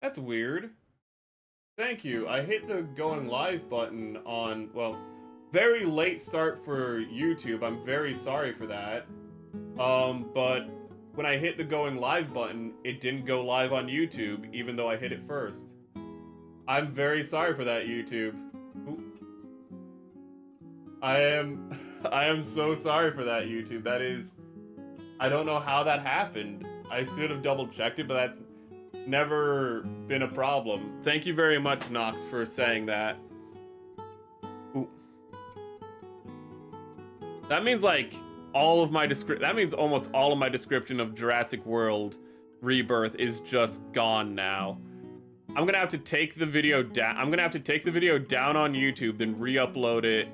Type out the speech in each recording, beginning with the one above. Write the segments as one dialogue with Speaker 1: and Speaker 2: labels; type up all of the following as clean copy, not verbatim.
Speaker 1: That's weird. Thank you. I hit the going live button on, well, very late start for YouTube. I'm very sorry for that. But when I hit the going live button, it didn't go live on YouTube, even though I hit it first. I'm very sorry for that, YouTube. Ooh. I am so sorry for that, YouTube. That is, I don't know how that happened. I should have double checked it, but that's never been a problem. Thank you very much, Nox, for saying that. Ooh. That means like all of my that means almost all of my description of Jurassic World Rebirth is just gone now. I'm gonna have to take the video down. I'm gonna have to take the video down on YouTube, then re-upload it.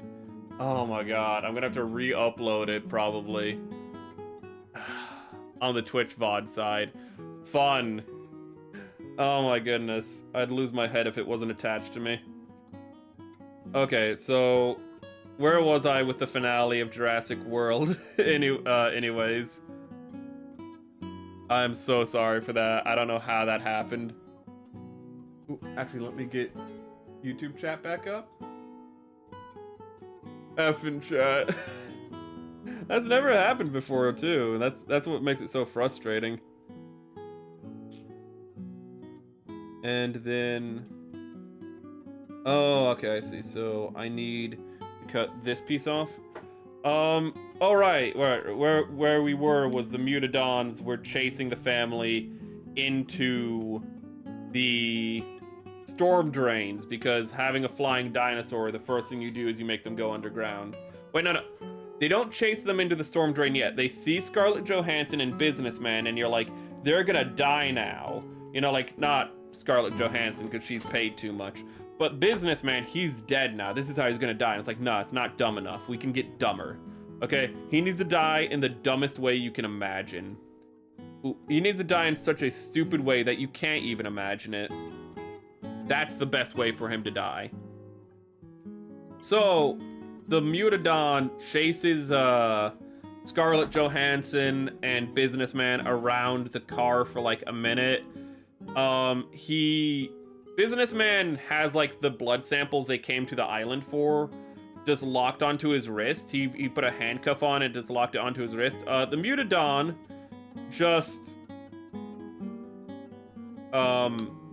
Speaker 1: Oh my god, I'm gonna have to re-upload it probably on the Twitch VOD side. Fun. Oh my goodness, I'd lose my head if it wasn't attached to me. Okay, so where was I with the finale of Jurassic World? Anyways, I'm so sorry for that. I don't know how that happened. Ooh, actually, let me get YouTube chat back up. Effing chat. That's never happened before, too. That's what makes it so frustrating. And then... Oh, okay, I see. So I need to cut this piece off. Alright, where we were was the Mutadons were chasing the family into the storm drains, because having a flying dinosaur, the first thing you do is you make them go underground. Wait, no. They don't chase them into the storm drain yet. They see Scarlett Johansson and Businessman, and you're like, they're gonna die now. You know, like, not Scarlett Johansson, because she's paid too much. But Businessman, he's dead now. This is how he's gonna die. And it's like, no, it's not dumb enough. We can get dumber. Okay? He needs to die in the dumbest way you can imagine. He needs to die in such a stupid way that you can't even imagine it. That's the best way for him to die. So, the Mutadon chases Scarlett Johansson and Businessman around the car for like a minute. Businessman has like the blood samples they came to the island for just locked onto his wrist. He put a handcuff on and just locked it onto his wrist. The Mutadon just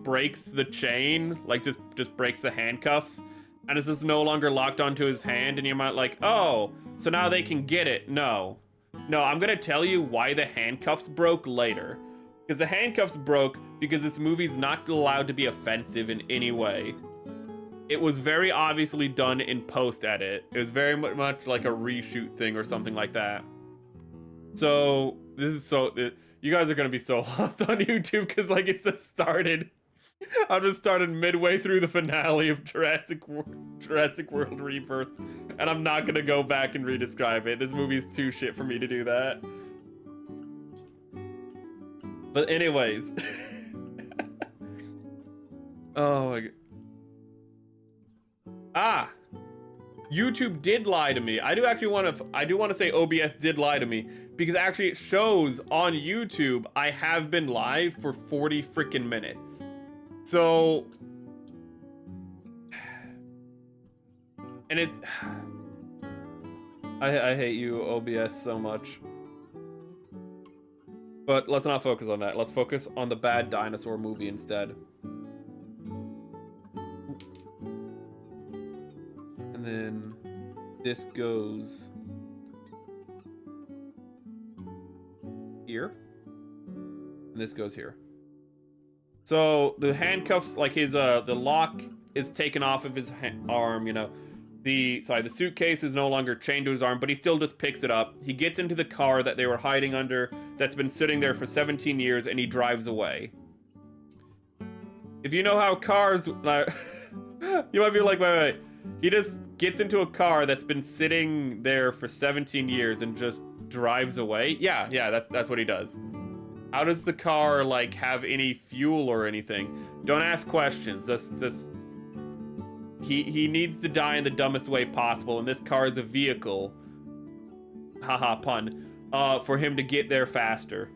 Speaker 1: breaks the chain, like just breaks the handcuffs, and it's just no longer locked onto his hand, and you might like, oh, so now they can get it. No, I'm gonna tell you why the handcuffs broke later. Because the handcuffs broke because this movie's not allowed to be offensive in any way. It was very obviously done in post-edit. It was very much like a reshoot thing or something like that. So, this is so... you guys are going to be so lost on YouTube because, like, it's just started... I just started midway through the finale of Jurassic World Rebirth, and I'm not going to go back and re-describe it. This movie is too shit for me to do that. But anyways, oh my god. YouTube did lie to me. I do want to say OBS did lie to me, because actually it shows on YouTube I have been live for 40 freaking minutes. So, and it's, I hate you, OBS, so much. But let's not focus on that. Let's focus on the bad dinosaur movie instead. And then this goes here. And this goes here. So the handcuffs, like his, the lock is taken off of his arm, you know. The suitcase is no longer chained to his arm, but he still just picks it up. He gets into the car that they were hiding under, that's been sitting there for 17 years, and he drives away. If you know how cars... you might be like, wait. He just gets into a car that's been sitting there for 17 years and just drives away? Yeah, that's what he does. How does the car, like, have any fuel or anything? Don't ask questions. Just... He needs to die in the dumbest way possible, and this car is a vehicle, haha pun, for him to get there faster.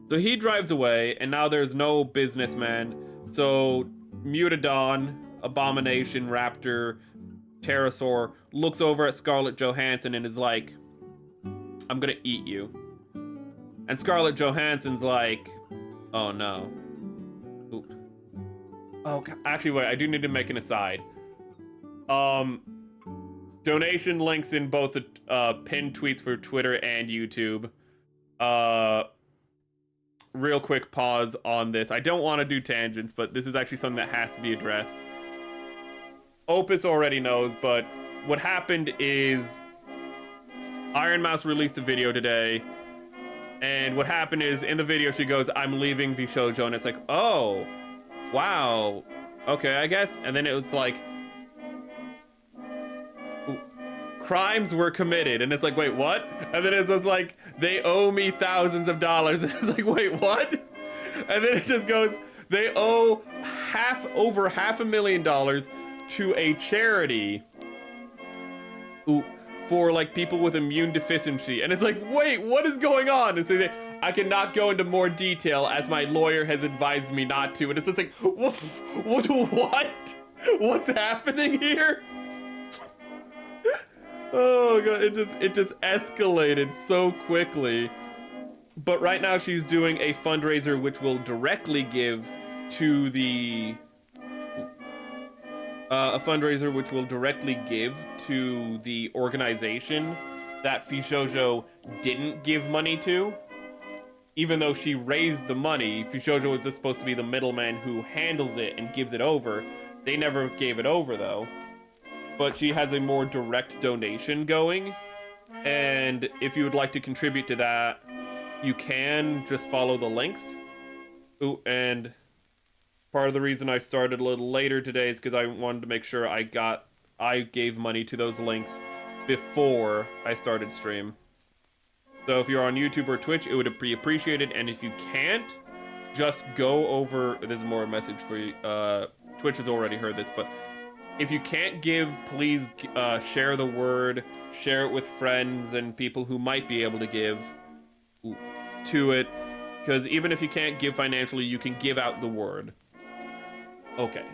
Speaker 1: So he drives away, and now there's no businessman. So Mutadon, Abomination, Raptor, Pterosaur looks over at Scarlett Johansson and is like, I'm gonna eat you. And Scarlett Johansson's like, oh no. Ooh. Oh, actually, wait, I do need to make an aside. Donation links in both the pinned tweets for Twitter and YouTube. Real quick pause on this. I don't want to do tangents, but this is actually something that has to be addressed. Opus already knows, but what happened is Iron Mouse released a video today, and what happened is in the video she goes, I'm leaving VShojo, and it's like, oh, wow, okay, I guess. And then it was like, crimes were committed, and it's like, wait, what? And then it's just like, they owe me thousands of dollars, and it's like, wait, what? And then it just goes, they owe over $500,000 to a charity for like people with immune deficiency, and it's like, wait, what is going on? And so I cannot go into more detail as my lawyer has advised me not to, and it's just like, what? What's happening here? Oh god, it just escalated so quickly. But right now she's doing a fundraiser which will directly give to the organization that VShojo didn't give money to. Even though she raised the money, VShojo is just supposed to be the middleman who handles it and gives it over. They never gave it over though. But she has a more direct donation going. And if you would like to contribute to that, you can just follow the links. Ooh, and part of the reason I started a little later today is because I wanted to make sure I gave money to those links before I started stream. So if you're on YouTube or Twitch, it would be appreciated. And if you can't, just go over. There's more message for you. Twitch has already heard this, but if you can't give, please share the word, share it with friends and people who might be able to give to it. Because even if you can't give financially, you can give out the word. Okay.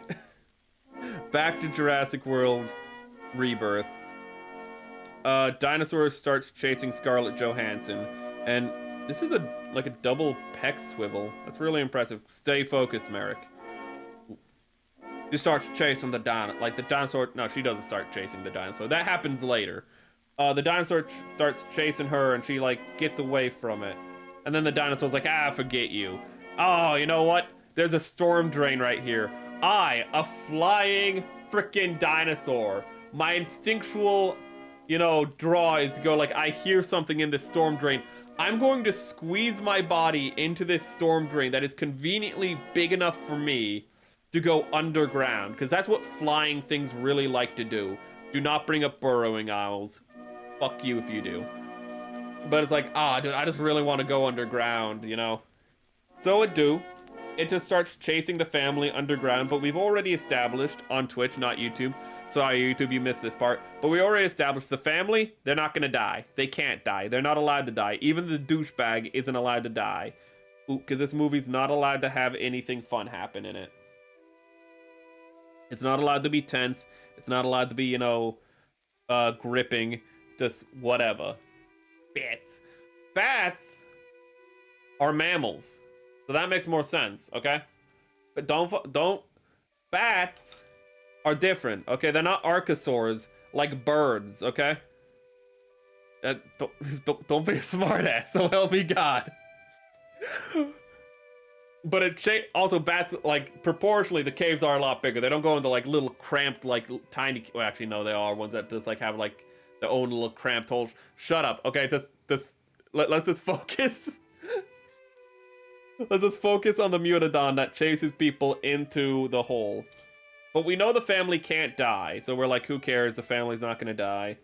Speaker 1: Back to Jurassic World Rebirth. Dinosaur starts chasing Scarlett Johansson. And this is like a double pec swivel. That's really impressive. Stay focused, Merrick. She starts chasing the dinosaur. No, she doesn't start chasing the dinosaur. That happens later. The dinosaur starts chasing her, and she like gets away from it. And then the dinosaur's like, forget you. Oh, you know what? There's a storm drain right here. A flying freaking dinosaur. My instinctual, draw is to go like, I hear something in this storm drain. I'm going to squeeze my body into this storm drain that is conveniently big enough for me to go underground, because that's what flying things really like to do. Do not bring up burrowing owls. Fuck you if you do. But it's like, dude, I just really want to go underground, So it just starts chasing the family underground, but we've already established on Twitch, not YouTube. Sorry, YouTube, you missed this part. But we already established the family, they're not gonna die. They can't die. They're not allowed to die. Even the douchebag isn't allowed to die. Because this movie's not allowed to have anything fun happen in it. It's not allowed to be tense. It's not allowed to be, gripping. Just whatever. Bats are mammals. So that makes more sense, okay? But bats are different, okay? They're not archosaurs like birds, okay? Don't be a smartass, so help me God. But also bats, like, proportionally, the caves are a lot bigger. They don't go into, like, little cramped, like, tiny... Well, actually, no, they are ones that just, like, have, like, their own little cramped holes. Shut up. Okay, let's just focus. Let's just focus on the Mutadon that chases people into the hole. But we know the family can't die, so we're like, who cares? The family's not gonna die.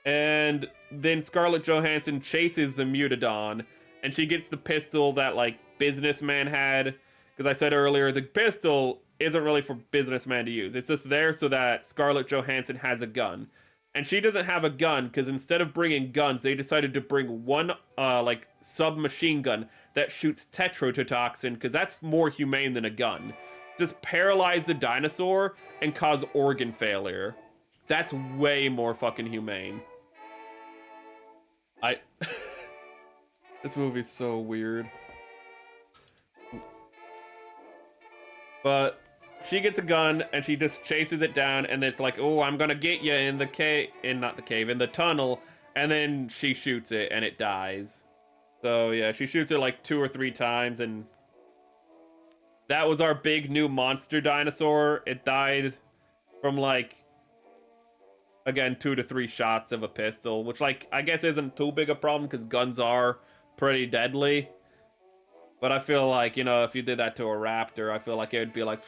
Speaker 1: And then Scarlett Johansson chases the Mutadon, and she gets the pistol that, like, businessman had. Because I said earlier, the pistol isn't really for businessman to use. It's just there so that Scarlett Johansson has a gun. And she doesn't have a gun, because instead of bringing guns, they decided to bring one, like, submachine gun that shoots tetrodotoxin, because that's more humane than a gun. Just paralyze the dinosaur and cause organ failure. That's way more fucking humane. This movie's so weird. But she gets a gun and she just chases it down, and it's like, oh, I'm gonna get you in the cave, in the tunnel, and then she shoots it and it dies. So yeah, she shoots it like 2 or 3 times, and that was our big new monster dinosaur. It died from like, again, 2 to 3 shots of a pistol, which like I guess isn't too big a problem because guns are pretty deadly. But I feel like, you know, if you did that to a raptor, I feel like it would be like,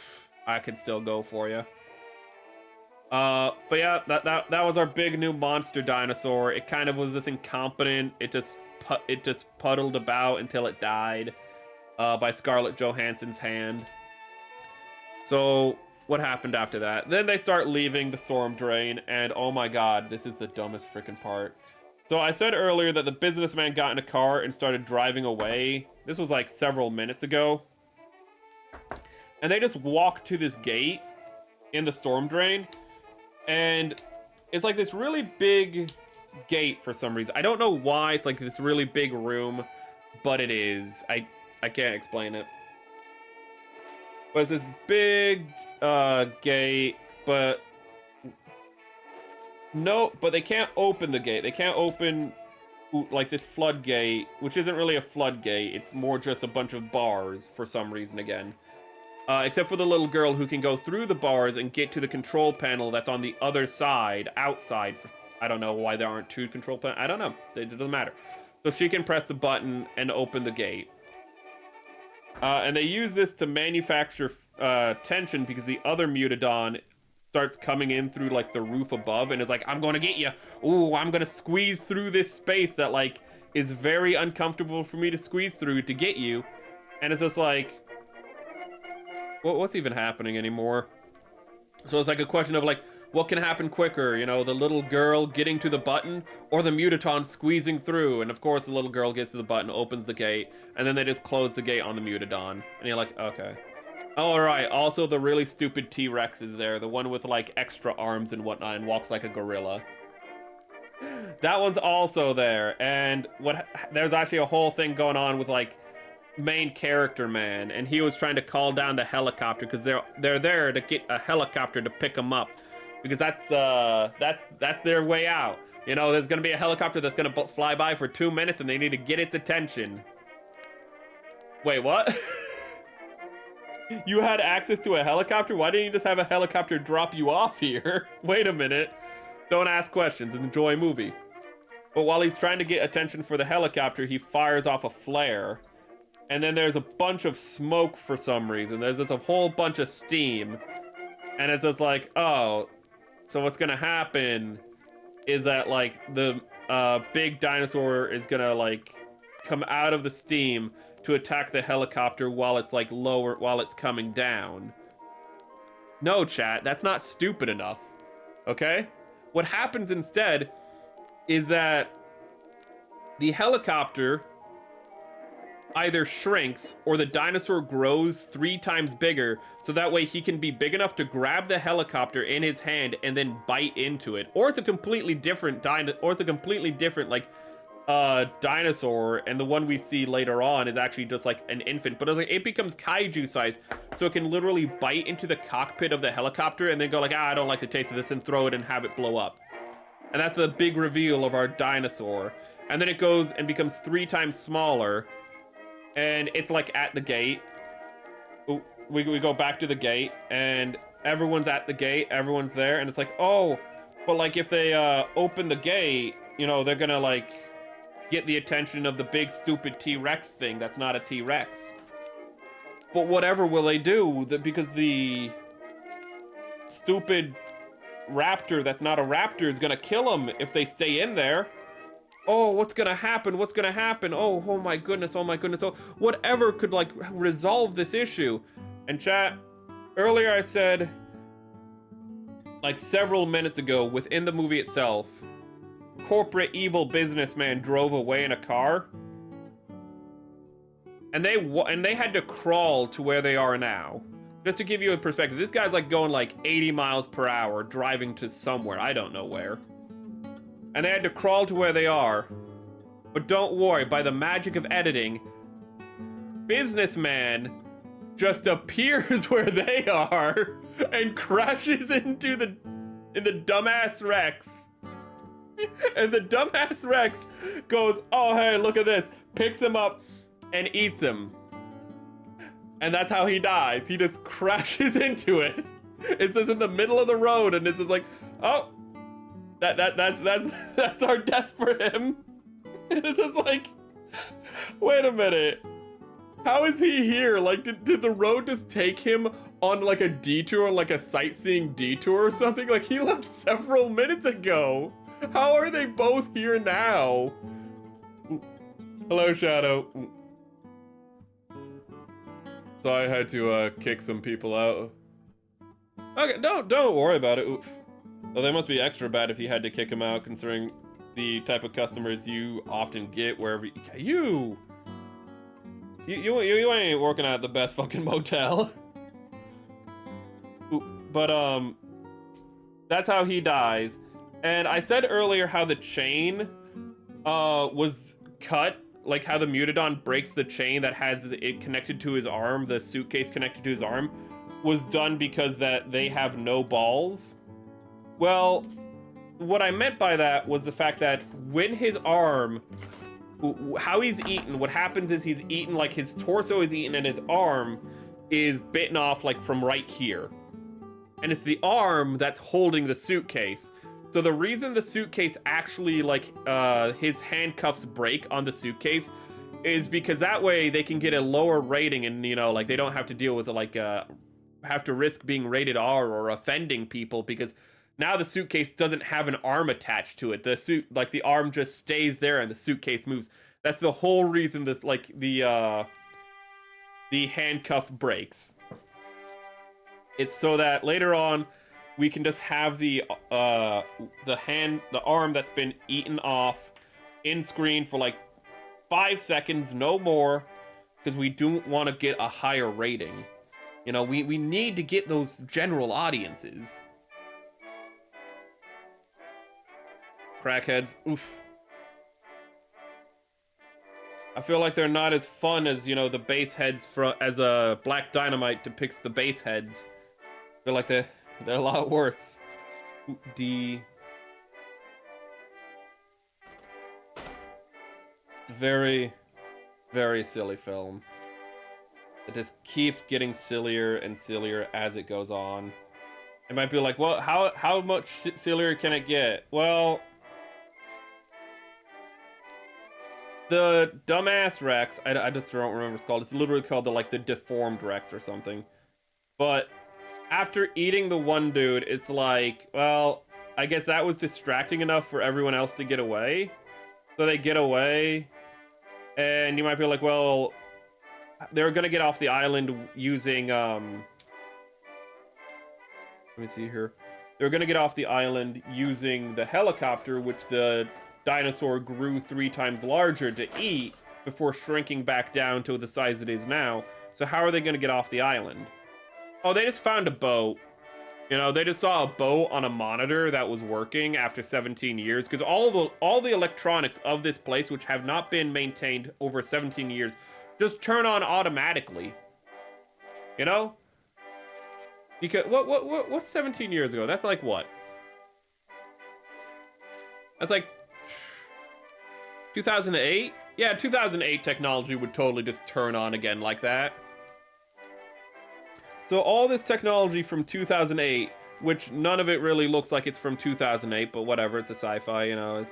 Speaker 1: I could still go for you. But yeah, that was our big new monster dinosaur. It kind of was this incompetent. It just puddled about until it died by Scarlett Johansson's hand. So what happened after that? Then they start leaving the storm drain, and oh my god, this is the dumbest freaking part. So I said earlier that the businessman got in a car and started driving away. This was like several minutes ago. And they just walked to this gate in the storm drain. And it's like this really big gate for some reason. I don't know why it's like this really big room, but it is. I can't explain it. But it's this big gate, but no, but they can't open the gate. They can't open like this floodgate, which isn't really a floodgate. It's more just a bunch of bars for some reason again. Except for the little girl who can go through the bars and get to the control panel that's on the other side, outside. I don't know why there aren't 2 control panels. I don't know. It doesn't matter. So she can press the button and open the gate. And they use this to manufacture tension because the other Mutadon starts coming in through like the roof above and is like, I'm gonna get you. Ooh, I'm gonna squeeze through this space that like is very uncomfortable for me to squeeze through to get you. And it's just like, what's even happening anymore? So it's like a question of like, what can happen quicker? You know, the little girl getting to the button or the Mutaton squeezing through? And of course the little girl gets to the button, opens the gate, and then they just close the gate on the Mutadon. And you're like, okay. All right, also the really stupid T-Rex is there, the one with like extra arms and whatnot and walks like a gorilla. That one's also there, and there's actually a whole thing going on with like main character man, and he was trying to call down the helicopter because they're there to get a helicopter to pick him up, because that's their way out. You know, there's gonna be a helicopter that's gonna fly by for 2 minutes, and they need to get its attention. Wait, what? You had access to a helicopter? Why didn't you just have a helicopter drop you off here? Wait a minute. Don't ask questions and enjoy movie. But while he's trying to get attention for the helicopter, he fires off a flare. And then there's a bunch of smoke for some reason. There's just a whole bunch of steam. And it's just like, oh, so what's gonna happen is that like the big dinosaur is gonna like come out of the steam to attack the helicopter while it's like lower, while it's coming down. No, chat, that's not stupid enough. Okay? What happens instead is that the helicopter either shrinks or the dinosaur grows 3 times bigger, so that way he can be big enough to grab the helicopter in his hand and then bite into it. Or it's a completely different like dinosaur, and the one we see later on is actually just like an infant, but it becomes kaiju size, so it can literally bite into the cockpit of the helicopter and then go like, I don't like the taste of this, and throw it and have it blow up. And that's the big reveal of our dinosaur. And then it goes and becomes 3 times smaller, and it's like at the gate. We go back to the gate, and everyone's at the gate, everyone's there, and it's like, oh, but like if they open the gate, you know, they're gonna like get the attention of the big stupid T-Rex thing that's not a T-Rex. But whatever will they do? Because the stupid raptor that's not a raptor is gonna kill them if they stay in there. Oh, what's gonna happen? What's gonna happen? Oh my goodness, oh my goodness. Oh, whatever could like resolve this issue. And chat, earlier I said, like several minutes ago within the movie itself, corporate evil businessman drove away in a car. And they had to crawl to where they are now. Just to give you a perspective, this guy's like going like 80 miles per hour driving to somewhere, I don't know where. And they had to crawl to where they are. But don't worry, by the magic of editing, businessman just appears where they are and crashes into the dumbass Rex. And the dumbass Rex goes, oh hey, look at this, picks him up and eats him. And that's how he dies. He just crashes into it. It's just in the middle of the road, and this is like, oh, that's our death for him. And it's just like, wait a minute. How is he here? Like, did the road just take him on like a detour, like a sightseeing detour or something? Like, he left several minutes ago. How are they both here now? Hello, Shadow. So I had to kick some people out. Okay, don't worry about it. Oof. Well, they must be extra bad if you had to kick them out, considering the type of customers you often get wherever you ain't working at the best fucking motel. But that's how he dies. And I said earlier how the chain was cut, like how the Mutadon breaks the chain that has it connected to his arm, the suitcase connected to his arm, was done because that they have no balls. Well, what I meant by that was the fact that when his arm, how he's eaten, what happens is he's eaten, like his torso is eaten and his arm is bitten off like from right here. And it's the arm that's holding the suitcase. So the reason the suitcase actually, like, his handcuffs break on the suitcase is because that way they can get a lower rating and, you know, like, they don't have to deal with, like, have to risk being rated R or offending people because now the suitcase doesn't have an arm attached to it. The arm just stays there and the suitcase moves. That's the whole reason this, like, the handcuff breaks. It's so that later on, we can just have the arm that's been eaten off in screen for like 5 seconds, no more, because we don't want to get a higher rating. You know, we need to get those general audiences. Crackheads, oof. I feel like they're not as fun as, you know, the base heads as Black Dynamite depicts the base heads. I feel like they're a lot worse. D. Very, very silly film. It just keeps getting sillier and sillier as it goes on. It might be like, well, how much sillier can it get? Well, the dumbass Rex, I just don't remember what it's called. It's literally called the deformed Rex or something. But after eating the one dude, it's like, well, I guess that was distracting enough for everyone else to get away. So they get away, and you might be like, well, they're gonna get off the island using, let me see here. They're gonna get off the island using the helicopter, which the dinosaur grew 3 times larger to eat before shrinking back down to the size it is now. So how are they gonna get off the island? Oh, they just found a boat. You know, they just saw a boat on a monitor that was working after 17 years. Because all the electronics of this place, which have not been maintained over 17 years, just turn on automatically. You know? Because what's 17 years ago? That's like what? That's like 2008? Yeah, 2008 technology would totally just turn on again like that. So all this technology from 2008, which none of it really looks like it's from 2008, but whatever, it's a sci-fi, you know,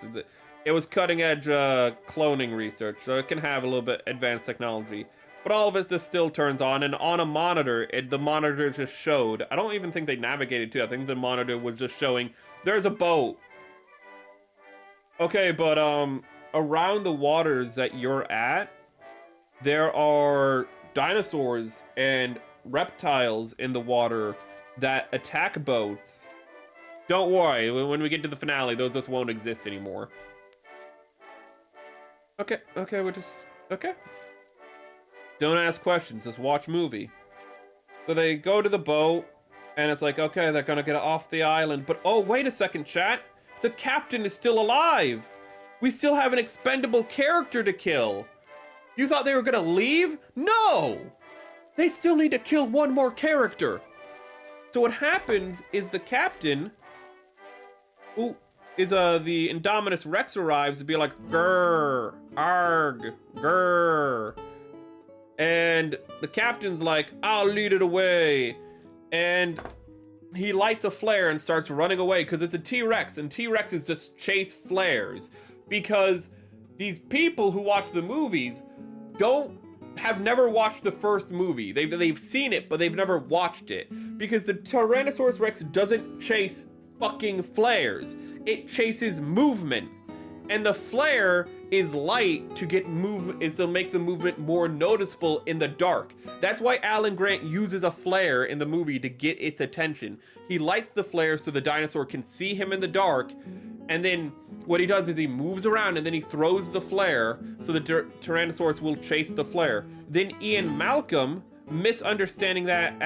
Speaker 1: it was cutting edge cloning research, so it can have a little bit advanced technology. But all of it just still turns on, and on a monitor, the monitor just showed, I don't even think they navigated to, I think the monitor was just showing, there's a boat. Okay, but around the waters that you're at, there are dinosaurs and reptiles in the water that attack boats. Don't worry, when we get to the finale, those just won't exist anymore. Okay, we're just... Okay. Don't ask questions, just watch movie. So they go to the boat, and it's like, okay, they're gonna get off the island, but oh, wait a second, chat. The captain is still alive. We still have an expendable character to kill. You thought they were gonna leave? No! They still need to kill one more character. So what happens is the captain, the Indominus Rex arrives to be like, grr, arg, grr. And the captain's like, I'll lead it away. And he lights a flare and starts running away because it's a T-Rex, and T-Rexes just chase flares. Because these people who watch the movies have never watched the first movie. They've seen it, but they've never watched it. Because the Tyrannosaurus Rex doesn't chase fucking flares. It chases movement. And the flare is light to make the movement more noticeable in the dark. That's why Alan Grant uses a flare in the movie to get its attention. He lights the flare so the dinosaur can see him in the dark, and then what he does is he moves around and then he throws the flare so the Tyrannosaurus will chase the flare. Then Ian Malcolm, misunderstanding that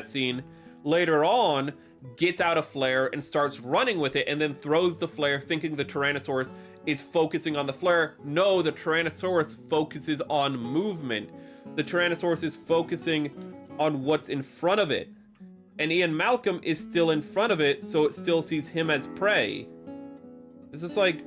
Speaker 1: scene later on, gets out a flare and starts running with it and then throws the flare thinking the Tyrannosaurus is focusing on the flare. No, the Tyrannosaurus focuses on movement. The Tyrannosaurus is focusing on what's in front of it. And Ian Malcolm is still in front of it, so it still sees him as prey. It's just like,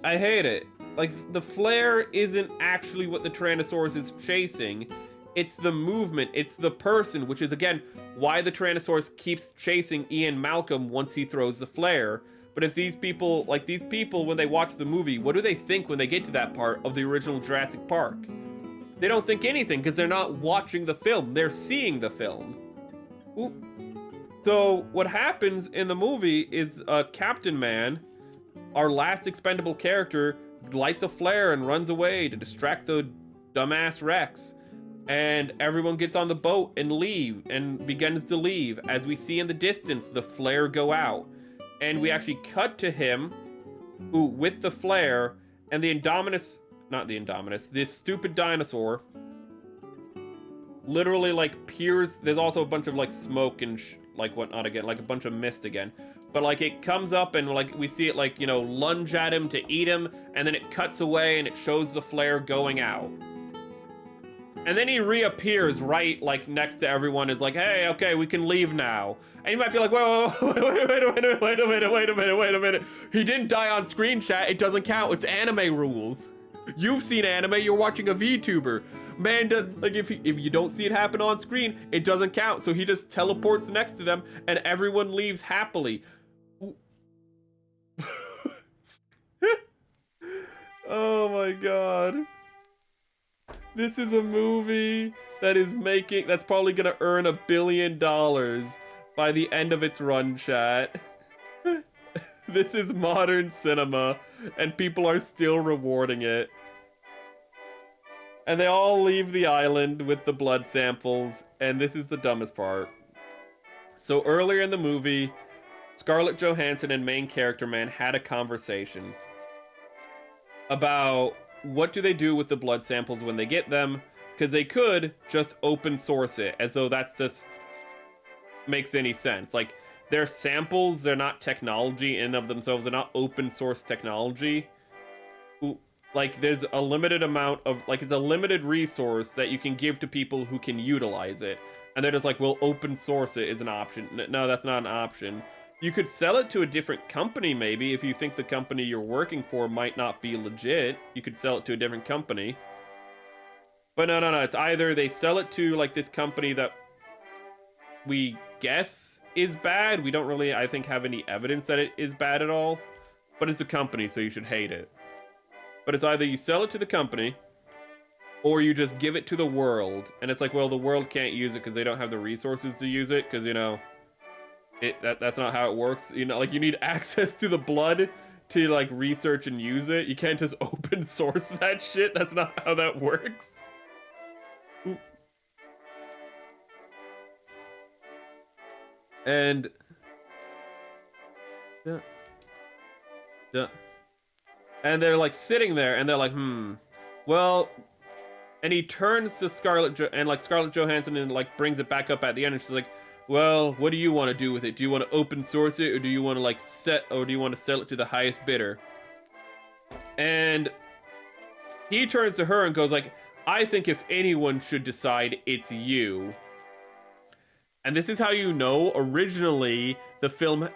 Speaker 1: I hate it. Like, the flare isn't actually what the Tyrannosaurus is chasing. It's the movement, it's the person, which is, again, why the Tyrannosaurus keeps chasing Ian Malcolm once he throws the flare. But if these people, when they watch the movie, what do they think when they get to that part of the original Jurassic Park? They don't think anything, because they're not watching the film, they're seeing the film. Ooh. So, what happens in the movie is Captain Man, our last expendable character, lights a flare and runs away to distract the dumbass Rex. And everyone gets on the boat and begins to leave. As we see in the distance, the flare go out. And we actually cut to him, with the flare, and this stupid dinosaur, literally, peers. There's also a bunch of, smoke and, whatnot again, a bunch of mist again. But, it comes up and, we see it, lunge at him to eat him, and then it cuts away and it shows the flare going out. And then he reappears right, next to everyone, is like, hey, okay, we can leave now. And you might be like, wait a minute. He didn't die on screen, chat. It doesn't count. It's anime rules. You've seen anime. You're watching a VTuber. Man, if you don't see it happen on screen, it doesn't count. So he just teleports next to them, and everyone leaves happily. Oh my god. This is a movie that's probably gonna earn $1 billion by the end of its run, chat. This is modern cinema, and people are still rewarding it. And they all leave the island with the blood samples, and this is the dumbest part. So earlier in the movie, Scarlett Johansson and main character man had a conversation about what do they do with the blood samples when they get them, because they could just open source it, as though that's just makes any sense. They're samples, they're not technology in and of themselves, they're not open source technology. There's a limited amount of, it's a limited resource that you can give to people who can utilize it. And they're just like, well, open source it is an option. No, that's not an option. You could sell it to a different company, maybe, if you think the company you're working for might not be legit. You could sell it to a different company. But no, it's either they sell it to, this company that we guess is bad. We don't really, I think, have any evidence that it is bad at all. But it's a company, so you should hate it. But it's either you sell it to the company, or you just give it to the world. And it's like, well, the world can't use it because they don't have the resources to use it, because, that's not how it works. You need access to the blood to, research and use it. You can't just open source that shit. That's not how that works. And... And they're like sitting there, and they're like, well, and he turns to Scarlett Johansson and like brings it back up at the end, and she's like, well, what do you want to do with it? Do you want to open source it, or do you want to like do you want to sell it to the highest bidder? And he turns to her and goes like, I think if anyone should decide, it's you. And this is how you know originally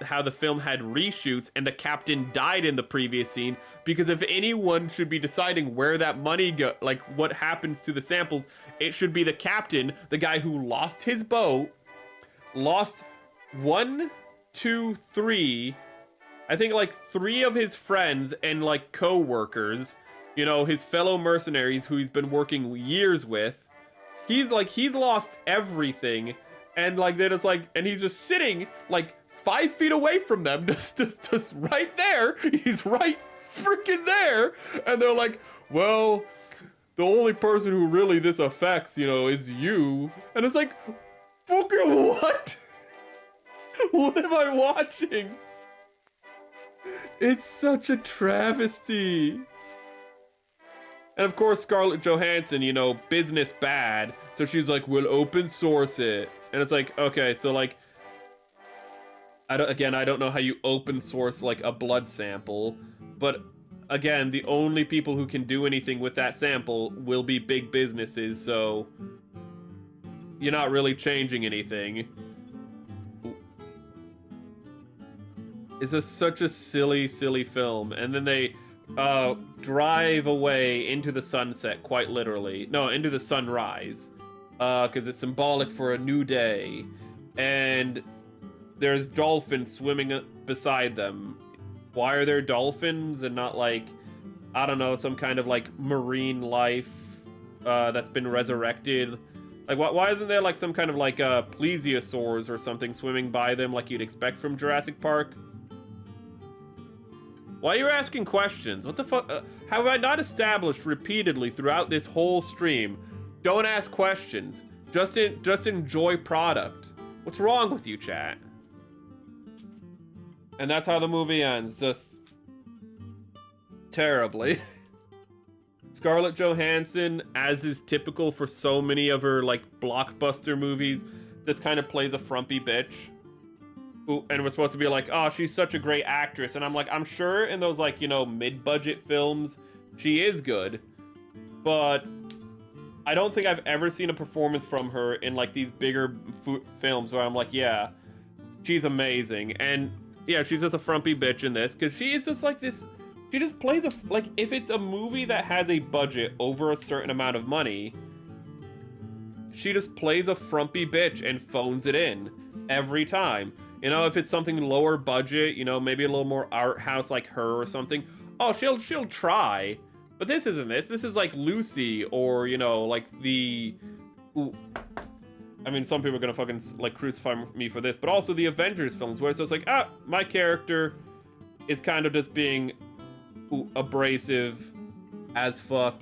Speaker 1: how the film had reshoots and the captain died in the previous scene, because if anyone should be deciding where that money like what happens to the samples, it should be the captain, the guy who lost his boat, lost 1, 2, 3, I think like 3 of his friends and like co-workers, you know, his fellow mercenaries who he's been working years with. He's lost everything. And like they're just like, and he's just sitting like 5 feet away from them, just right there. He's right freaking there. And they're like, well, the only person who really this affects, you know, is you. And it's like, fucking what? What am I watching? It's such a travesty. And of course, Scarlett Johansson, you know, business bad. So she's like, we'll open source it. And it's like, okay, so like, I don't know how you open source like a blood sample, but again, the only people who can do anything with that sample will be big businesses, so you're not really changing anything. It's just such a silly, silly film. And then they drive away into the sunset, quite literally. No, into the sunrise. Because it's symbolic for a new day. And there's dolphins swimming beside them. Why are there dolphins and not like, I don't know, some kind of like marine life that's been resurrected? Like, why isn't there like some kind of like plesiosaurs or something swimming by them like you'd expect from Jurassic Park? Why are you asking questions? What the fuck? Have I not established repeatedly throughout this whole stream? Don't ask questions. Just enjoy product. What's wrong with you, chat? And that's how the movie ends. Just terribly. Scarlett Johansson, as is typical for so many of her like blockbuster movies, just kind of plays a frumpy bitch. Ooh, and we're supposed to be like, oh, she's such a great actress. And I'm like, I'm sure in those like, you know, mid-budget films, she is good. But I don't think I've ever seen a performance from her in like these bigger films where I'm like, yeah, she's amazing. And yeah, she's just a frumpy bitch in this, because she is just like this. She just plays like, if it's a movie that has a budget over a certain amount of money, she just plays a frumpy bitch and phones it in every time. You know, if it's something lower budget, you know, maybe a little more art house like Her or something, oh, she'll try. But this isn't this. This is like Lucy, or, you know, like the... Ooh. I mean, some people are gonna fucking, like, crucify me for this, but also the Avengers films, where it's just like, ah, my character is kind of just being abrasive as fuck.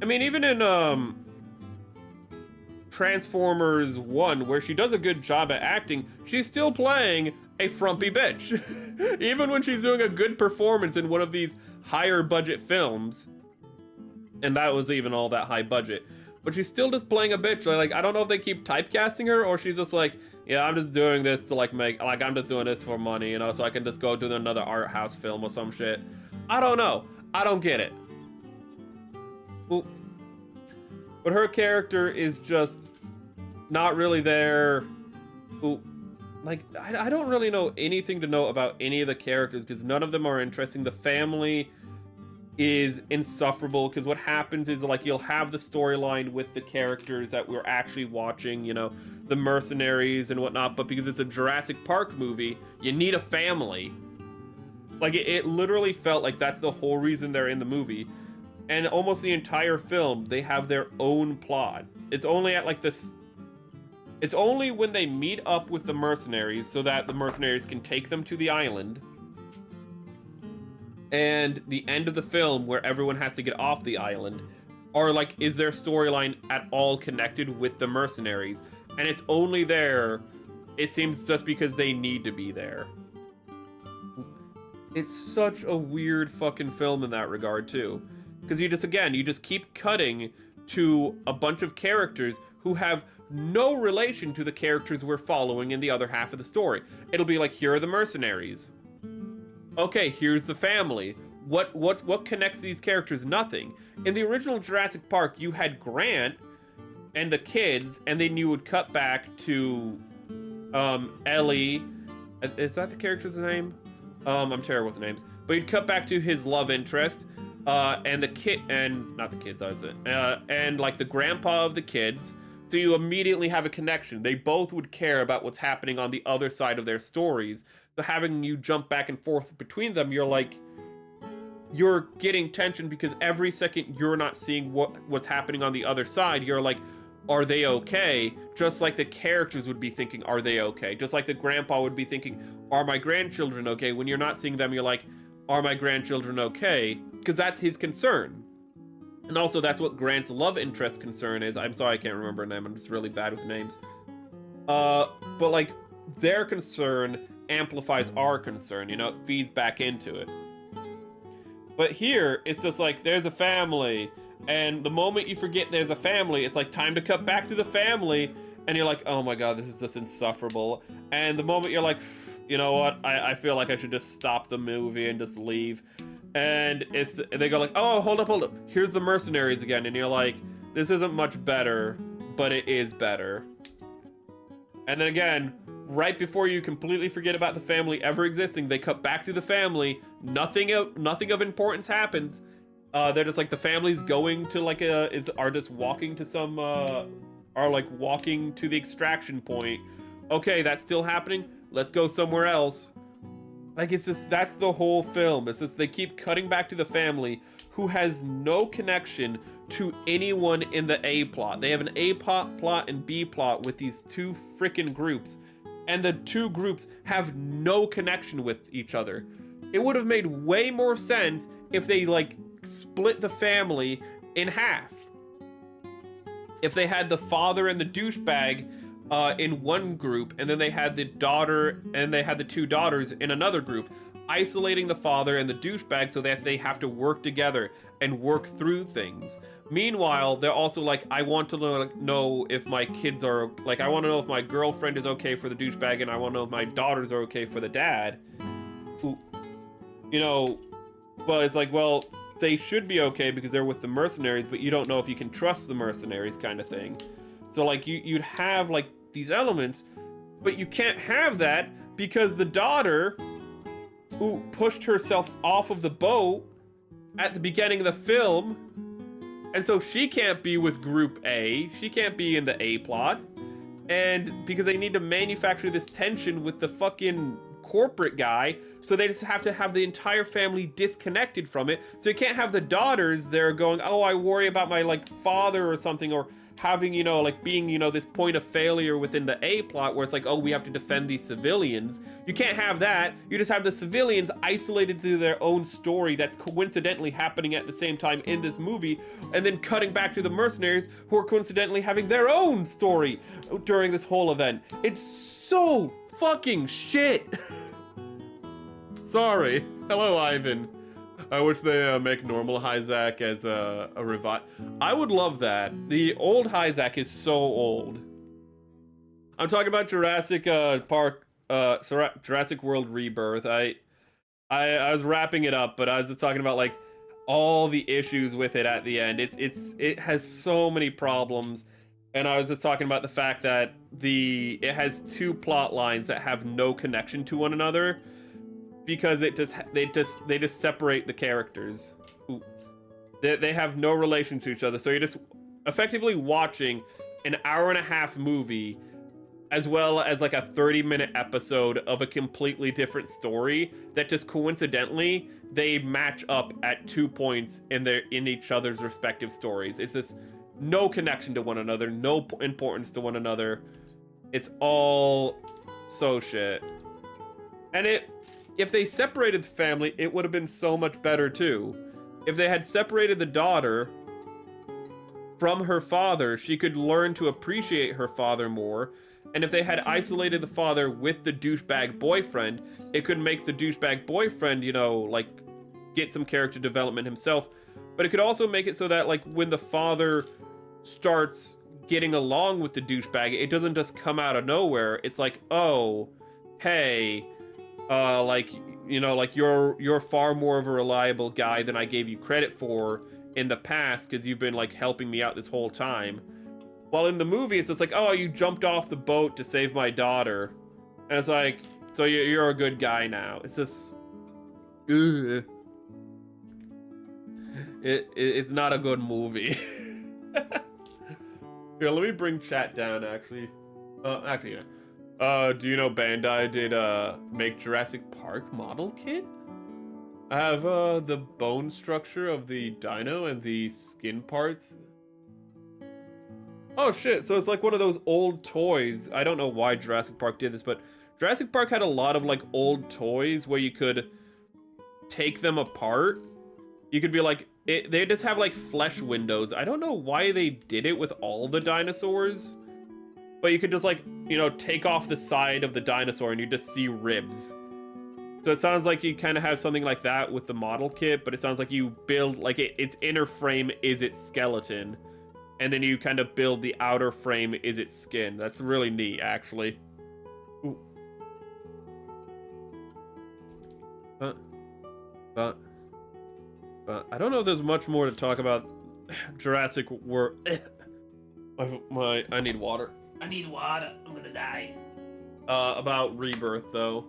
Speaker 1: I mean, even in, Transformers 1, where she does a good job at acting, she's still playing a frumpy bitch. Even when she's doing a good performance in one of these higher budget films, and that was even all that high budget, but she's still just playing a bitch. Like, I don't know if they keep typecasting her, or she's just like, yeah, I'm just doing this to like I'm just doing this for money, you know, so I can just go do another art house film or some shit. I don't know. I don't get it. Ooh. But her character is just not really there. Ooh. Like, I don't really know anything to know about any of the characters, because none of them are interesting. The family is insufferable, because what happens is, like, you'll have the storyline with the characters that we're actually watching, you know, the mercenaries and whatnot, but because it's a Jurassic Park movie, you need a family. Like, it literally felt like that's the whole reason they're in the movie. And almost the entire film, they have their own plot. It's only at, like, this... It's only when they meet up with the mercenaries so that the mercenaries can take them to the island, and the end of the film where everyone has to get off the island, or like, is their storyline at all connected with the mercenaries? And it's only there, it seems, just because they need to be there. It's such a weird fucking film in that regard too. Because you just keep cutting to a bunch of characters who have no relation to the characters we're following in the other half of the story. It'll be like, here are the mercenaries. Okay, here's the family. What connects these characters? Nothing. In the original Jurassic Park, you had Grant and the kids, and then you would cut back to Ellie. Is that the character's name? I'm terrible with the names. But you'd cut back to his love interest, and the kid, and not the kids, I was it, and like the grandpa of the kids. So you immediately have a connection. They both would care about what's happening on the other side of their stories. So having you jump back and forth between them, you're getting tension because every second you're not seeing what's happening on the other side. You're like, are they okay? Just like the characters would be thinking, are they okay? Just like the grandpa would be thinking, are my grandchildren okay? When you're not seeing them, you're like, are my grandchildren okay? Because that's his concern. And also that's what Grant's love interest concern is. I'm sorry, I can't remember her name. I'm just really bad with names. But like their concern amplifies our concern, you know, it feeds back into it. But here, it's just like, there's a family, and the moment you forget there's a family, it's like time to cut back to the family, and you're like, oh my god, this is just insufferable. And the moment you're like, you know what, I feel like I should just stop the movie and just leave. And they go like, oh, hold up, here's the mercenaries again, and you're like, this isn't much better, but it is better. And then again, right before you completely forget about the family ever existing, they cut back to the family. Nothing of importance happens. They're just like, the family's going to like are just walking to some are like walking to the extraction point. Okay, that's still happening. Let's go somewhere else. Like, it's just, that's the whole film. It's just they keep cutting back to the family who has no connection to anyone in the A plot. They have an A plot and B plot with these two freaking groups, and the two groups have no connection with each other. It would have made way more sense if they like split the family in half. If they had the father and the douchebag in one group, and then they had the daughter and they had the two daughters in another group, isolating the father and the douchebag so that they have to work together and work through things. Meanwhile, they're also like, I want to know if my kids are, like, I want to know if my girlfriend is okay for the douchebag, and I want to know if my daughters are okay for the dad. Ooh. You know, but it's like, well, they should be okay because they're with the mercenaries, but you don't know if you can trust the mercenaries, kind of thing. So like you'd have like these elements, but you can't have that because the daughter who pushed herself off of the boat at the beginning of the film, and so she can't be with group A, she can't be in the A plot, and because they need to manufacture this tension with the fucking corporate guy, so they just have to have the entire family disconnected from it. So you can't have the daughters there going, oh, I worry about my like father or something, or having, you know, like being, you know, this point of failure within the A plot where it's like, oh, we have to defend these civilians. You can't have that. You just have the civilians isolated to their own story that's coincidentally happening at the same time in this movie, and then cutting back to the mercenaries who are coincidentally having their own story during this whole event. It's so fucking shit. Sorry. Hello, Ivan. I wish they make normal Hizack as a revive. I would love that. The old Hizack is so old. I'm talking about Jurassic Park, Jurassic World Rebirth. I was wrapping it up, but I was just talking about like all the issues with it at the end. It has so many problems, and I was just talking about the fact that it has two plot lines that have no connection to one another. Because they just separate the characters. Ooh. They have no relation to each other. So you're just effectively watching an hour-and-a-half movie as well as like a 30-minute episode of a completely different story that just coincidentally they match up at 2 points in each other's respective stories. It's just no connection to one another, no importance to one another. It's all so shit. And if they separated the family, it would have been so much better too. If they had separated the daughter from her father, she could learn to appreciate her father more, And if they had isolated the father with the douchebag boyfriend, it could make the douchebag boyfriend, you know, like, get some character development himself. But it could also make it so that, like, when the father starts getting along with the douchebag, it doesn't just come out of nowhere. It's like, oh, hey, like, you know, like, you're far more of a reliable guy than I gave you credit for in the past, because you've been, like, helping me out this whole time. While in the movie, it's just like, oh, you jumped off the boat to save my daughter. And it's like, so you're a good guy now. It's just... Ugh. It's not a good movie. Here, let me bring chat down, actually. Actually, yeah. Do you know Bandai did, make Jurassic Park model kit? I have, the bone structure of the dino and the skin parts. Oh shit, so it's like one of those old toys. I don't know why Jurassic Park did this, but Jurassic Park had a lot of like old toys where you could take them apart. You could be like, they just have like flesh windows. I don't know why they did it with all the dinosaurs, but you could just like, you know, take off the side of the dinosaur and you just see ribs. So it sounds like you kind of have something like that with the model kit, but it sounds like you build, like its inner frame is its skeleton. And then you kind of build the outer frame is its skin. That's really neat, actually. Ooh. But I don't know if there's much more to talk about Jurassic World. I need water. I need water. I'm gonna die. About Rebirth, though.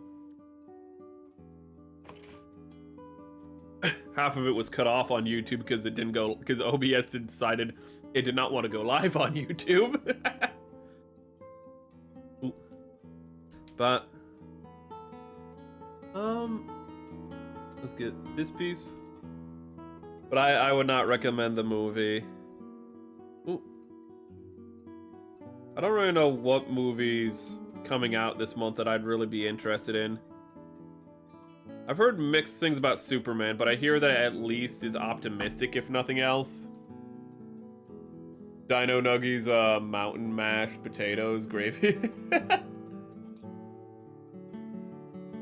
Speaker 1: Half of it was cut off on YouTube because it didn't go, because OBS decided it did not want to go live on YouTube. But let's get this piece. But I would not recommend the movie. Ooh. I don't really know what movies coming out this month that I'd really be interested in. I've heard mixed things about Superman, but I hear that at least is optimistic, if nothing else. Dino Nuggies, mountain mashed potatoes, gravy.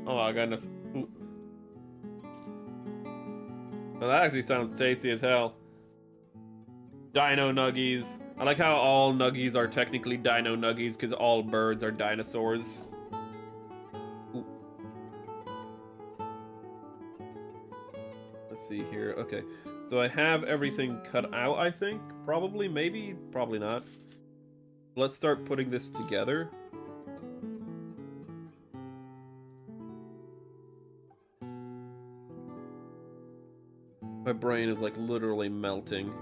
Speaker 1: Oh my goodness. Ooh. Well, that actually sounds tasty as hell. Dino Nuggies. I like how all Nuggies are technically Dino Nuggies because all birds are dinosaurs. Ooh. Let's see here. Okay. So I have everything cut out, I think. Probably, maybe, probably not. Let's start putting this together. My brain is like literally melting.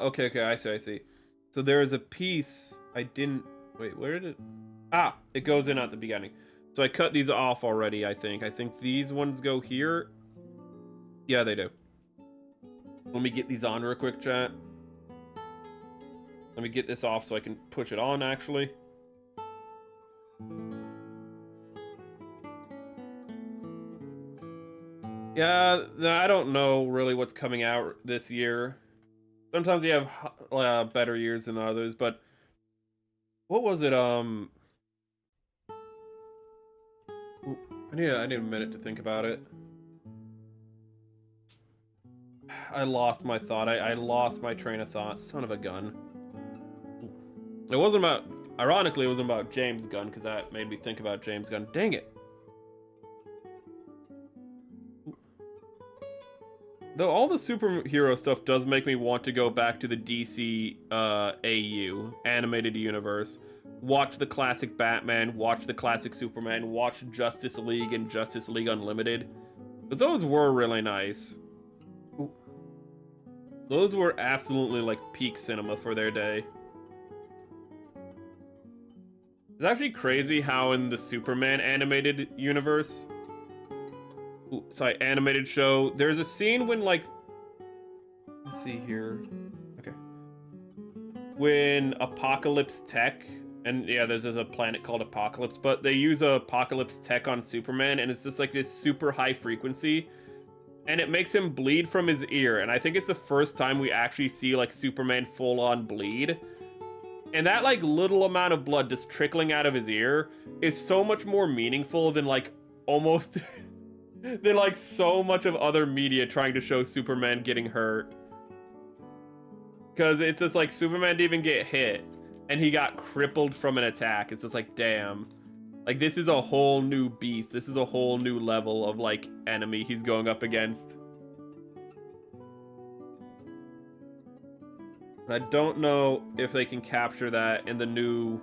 Speaker 1: Okay, I see. So there is a piece I didn't... Wait, where did it... Ah, it goes in at the beginning. So I cut these off already, I think. I think these ones go here. Yeah, they do. Let me get these on real quick, chat. Let me get this off so I can push it on, actually. Yeah, I don't know really what's coming out this year. Sometimes you have better years than others, but... What was it, Ooh, I need a minute to think about it. I lost my thought. I lost my train of thought. Son of a gun. It wasn't about... Ironically, it wasn't about James Gunn, because that made me think about James Gunn. Dang it. Though all the superhero stuff does make me want to go back to the DC AU, animated universe. Watch the classic Batman, watch the classic Superman, watch Justice League and Justice League Unlimited. Because those were really nice. Ooh. Those were absolutely like peak cinema for their day. It's actually crazy how in the Superman animated universe... Ooh, sorry, animated show. There's a scene when, like... Let's see here. Okay. When Apocalypse Tech... And yeah, there's a planet called Apocalypse, but they use Apocalypse Tech on Superman, and it's just like this super high frequency. and it makes him bleed from his ear. And I think it's the first time we actually see like Superman full on bleed. And that like little amount of blood just trickling out of his ear is so much more meaningful than like almost than like so much of other media trying to show Superman getting hurt. Because it's just like Superman didn't even get hit and he got crippled from an attack. It's just like, damn. Like, this is a whole new beast. This is a whole new level of, like, enemy he's going up against. I don't know if they can capture that in the new...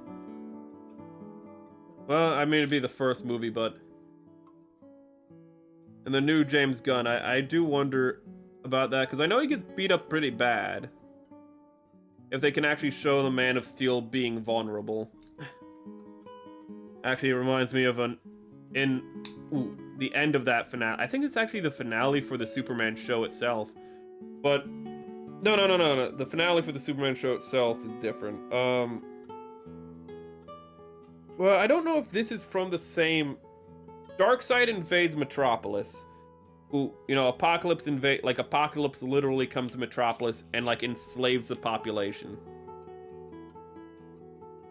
Speaker 1: Well, I mean, it'd be the first movie, but... In the new James Gunn, I do wonder about that, because I know he gets beat up pretty bad. If they can actually show the Man of Steel being vulnerable. Actually, it reminds me of the end of that finale. I think it's actually the finale for the Superman show itself. But no. The finale for the Superman show itself is different. Well, I don't know if this is from the same. Darkseid invades Metropolis. Ooh, you know, Apocalypse Apocalypse literally comes to Metropolis and like enslaves the population.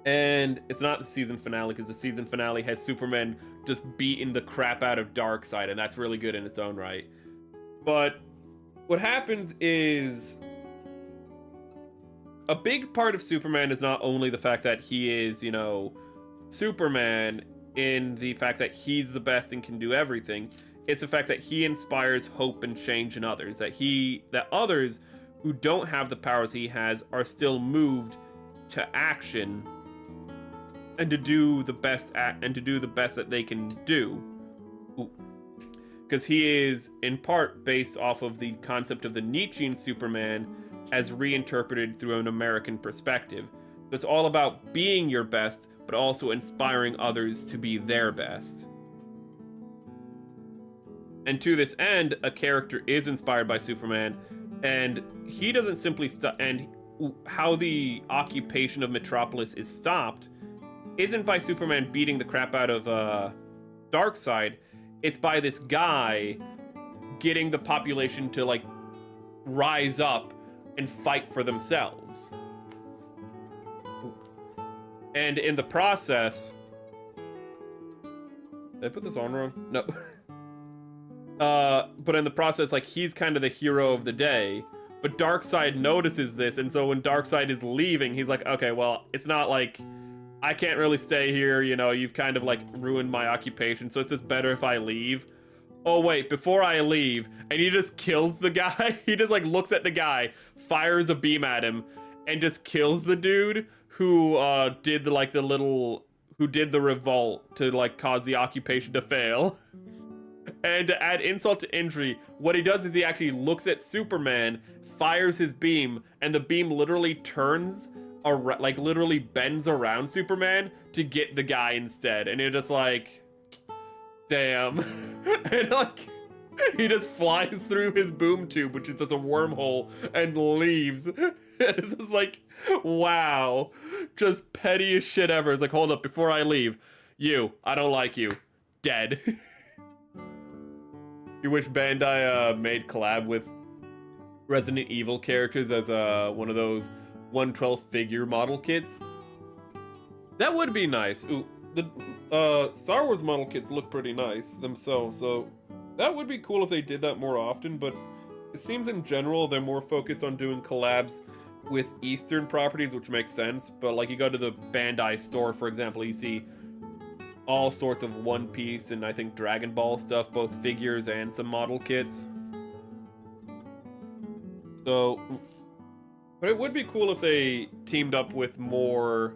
Speaker 1: And it's not the season finale, because the season finale has Superman just beating the crap out of Darkseid, and that's really good in its own right. But what happens is... A big part of Superman is not only the fact that he is, you know, Superman in the fact that he's the best and can do everything. It's the fact that he inspires hope and change in others. That others who don't have the powers he has are still moved to action and to do the best that they can do. Because he is in part based off of the concept of the Nietzschean Superman as reinterpreted through an American perspective. It's all about being your best, but also inspiring others to be their best. And to this end, a character is inspired by Superman, and he doesn't simply and how the occupation of Metropolis is stopped isn't by Superman beating the crap out of Darkseid. It's by this guy getting the population to like rise up and fight for themselves. And in the process... Did I put this on wrong? No. But in the process, like, he's kind of the hero of the day. But Darkseid notices this, and so when Darkseid is leaving, he's like, okay, well, it's not like... I can't really stay here, you know, you've kind of, like, ruined my occupation, so it's just better if I leave. Oh, wait, before I leave, and he just kills the guy. He just, like, looks at the guy, fires a beam at him, and just kills the dude who, did the revolt to, like, cause the occupation to fail. And to add insult to injury, what he does is he actually looks at Superman, fires his beam, and the beam literally turns... like literally bends around Superman to get the guy instead, and you're just like, damn. And like he just flies through his boom tube, which is just a wormhole, and leaves. It's just like, wow, just petty as shit ever. It's like, hold up, before I leave, I don't like you, dead. You wish Bandai made collab with Resident Evil characters as one of those 112 figure model kits. That would be nice. Ooh, the Star Wars model kits look pretty nice themselves, so that would be cool if they did that more often, but it seems in general they're more focused on doing collabs with Eastern properties, which makes sense. But like, you go to the Bandai store, for example, you see all sorts of One Piece and I think Dragon Ball stuff, both figures and some model kits. So, but it would be cool if they teamed up with more...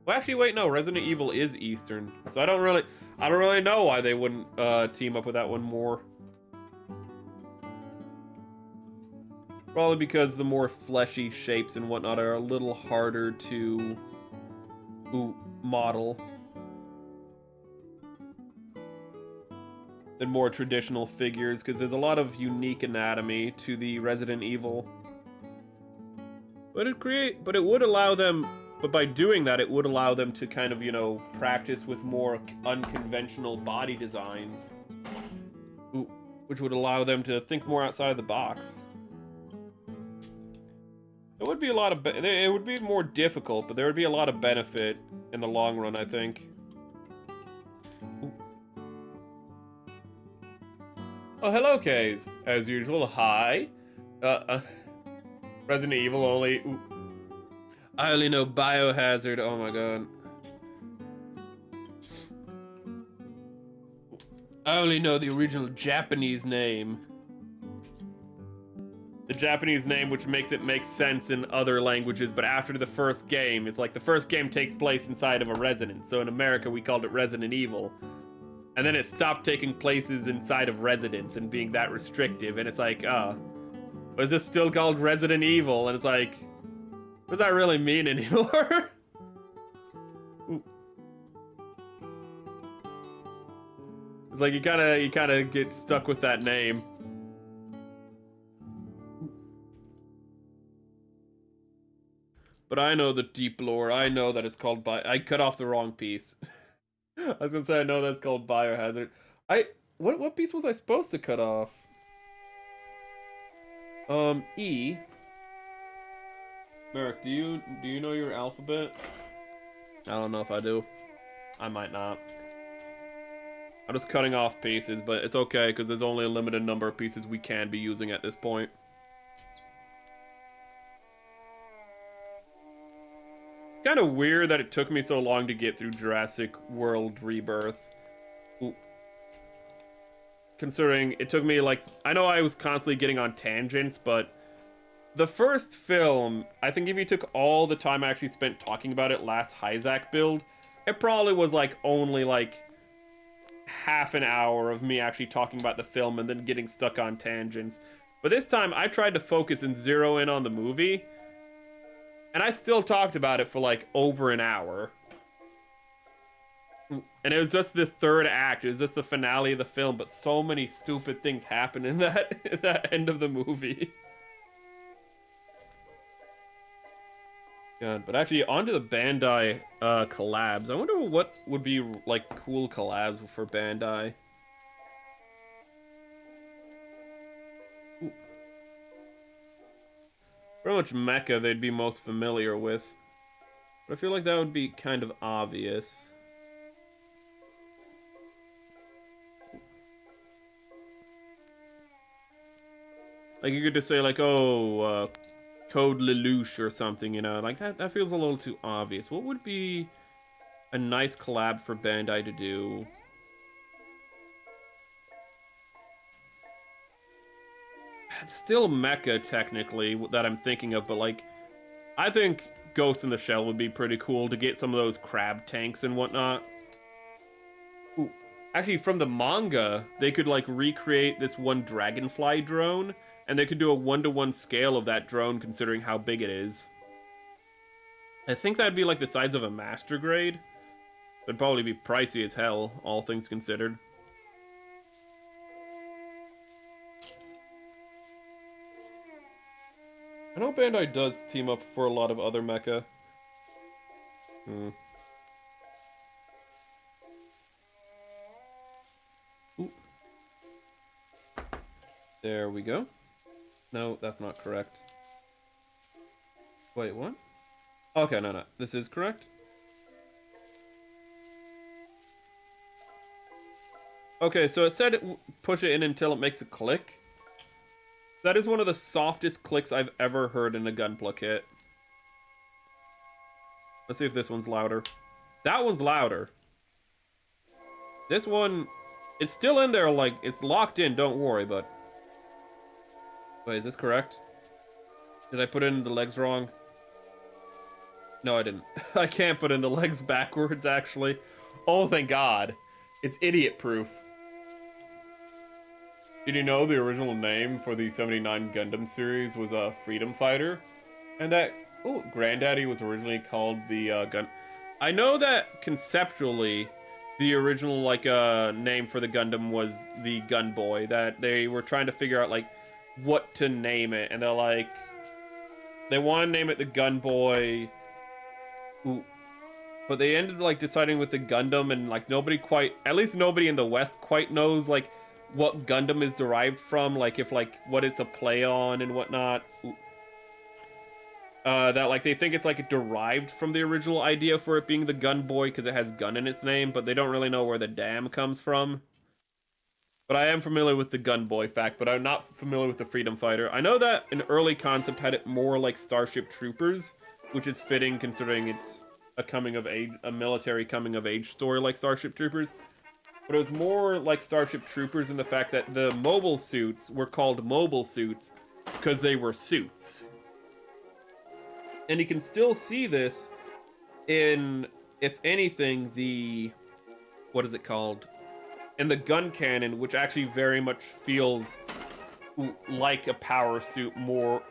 Speaker 1: Well, actually, wait, no, Resident Evil is Eastern, so I don't really know why they wouldn't team up with that one more. Probably because the more fleshy shapes and whatnot are a little harder to model than more traditional figures, because there's a lot of unique anatomy to the Resident Evil. But it would allow them, but by doing that, it would allow them to kind of, you know, practice with more unconventional body designs. Ooh, which would allow them to think more outside of the box. It would be a lot of it would be more difficult, but there would be a lot of benefit in the long run, I think. Ooh. Oh, hello, Kays. As usual, hi. Resident Evil only. Ooh. I only know Biohazard. Oh my god. I only know the original Japanese name. The Japanese name, which makes it make sense in other languages, but after the first game, it's like the first game takes place inside of a residence. So in America, we called it Resident Evil. And then it stopped taking places inside of residence and being that restrictive. And it's like, is this still called Resident Evil? And it's like, what does that really mean anymore? It's like you kind of get stuck with that name. But I know the deep lore. I know that it's called I cut off the wrong piece. I was gonna say I know that's called Biohazard. What piece was I supposed to cut off? E. Merrick, do you know your alphabet? I don't know if I do. I might not. I'm just cutting off pieces, but it's okay because there's only a limited number of pieces we can be using at this point. Kind of weird that it took me so long to get through Jurassic World Rebirth. Ooh. Considering it took me like, I know I was constantly getting on tangents, but the first film, I think if you took all the time I actually spent talking about it last Hizack build, it probably was like only like half an hour of me actually talking about the film and then getting stuck on tangents. But this time I tried to focus and zero in on the movie, and I still talked about it for like over an hour. And it was just the third act. It was just the finale of the film, but so many stupid things happened in that end of the movie. God, but actually, onto the Bandai collabs. I wonder what would be like cool collabs for Bandai. Ooh. Pretty much Mecha they'd be most familiar with. But I feel like that would be kind of obvious. Like you could just say like, oh, Code Lelouch or something, you know, like that feels a little too obvious. What would be a nice collab for Bandai to do? It's still Mecha technically that I'm thinking of, but like I think Ghost in the Shell would be pretty cool to get some of those crab tanks and whatnot. Ooh. Actually, from the manga, they could like recreate this one dragonfly drone. And they could do a 1-to-1 scale of that drone considering how big it is. I think that'd be like the size of a master grade. It'd probably be pricey as hell, all things considered. I know Bandai does team up for a lot of other mecha. Ooh. There we go. No, that's not correct. Wait, what? Okay, no. This is correct. Okay, so it said push it in until it makes a click. That is one of the softest clicks I've ever heard in a Gunpla kit. Let's see if this one's louder. That one's louder. This one, it's still in there, like, it's locked in, don't worry, but... Wait, is this correct? Did I put in the legs wrong? No, I didn't. I can't put in the legs backwards, actually. Oh, thank God. It's idiot-proof. Did you know the original name for the 79 Gundam series was a Freedom Fighter? And that... Oh, Granddaddy was originally called the Gun... I know that conceptually, the original, like, name for the Gundam was the Gun Boy. That they were trying to figure out, like, what to name it, and they're like, they want to name it the Gun Boy. Ooh. But they ended like deciding with the Gundam, and like nobody quite, at least nobody in the West quite knows like what Gundam is derived from, like if like what it's a play on and whatnot. That like they think it's like derived from the original idea for it being the Gun Boy because it has gun in its name, but they don't really know where the dam comes from. But I am familiar with the Gun Boy fact, but I'm not familiar with the Freedom Fighter. I know that an early concept had it more like Starship Troopers, which is fitting considering it's a coming of age, a military coming of age story like Starship Troopers. But it was more like Starship Troopers in the fact that the mobile suits were called mobile suits because they were suits. And you can still see this in, if anything, the, what is it called? In the gun cannon, which actually very much feels like a power suit more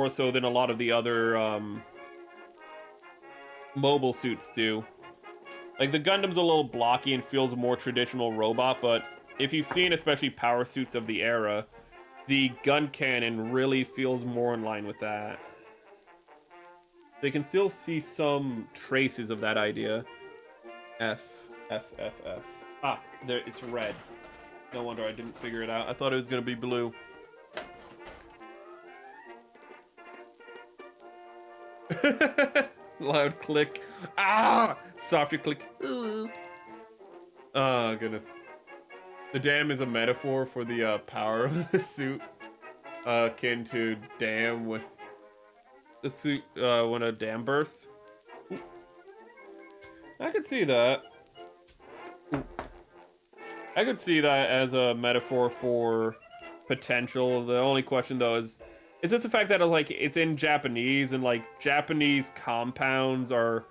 Speaker 1: so than a lot of the other mobile suits do. Like the Gundam's a little blocky and feels more traditional robot, but if you've seen especially power suits of the era, the gun cannon really feels more in line with that. They can still see some traces of that idea. F. Ah, there, it's red. No wonder I didn't figure it out. I thought it was gonna be blue. Loud click. Ah! Softer click. Ooh. Oh, goodness. The dam is a metaphor for the power of the suit. Akin to dam when the suit, when a dam bursts. Ooh. I could see that. Ooh. I could see that as a metaphor for potential. The only question, though, is this the fact that like it's in Japanese and like Japanese compounds are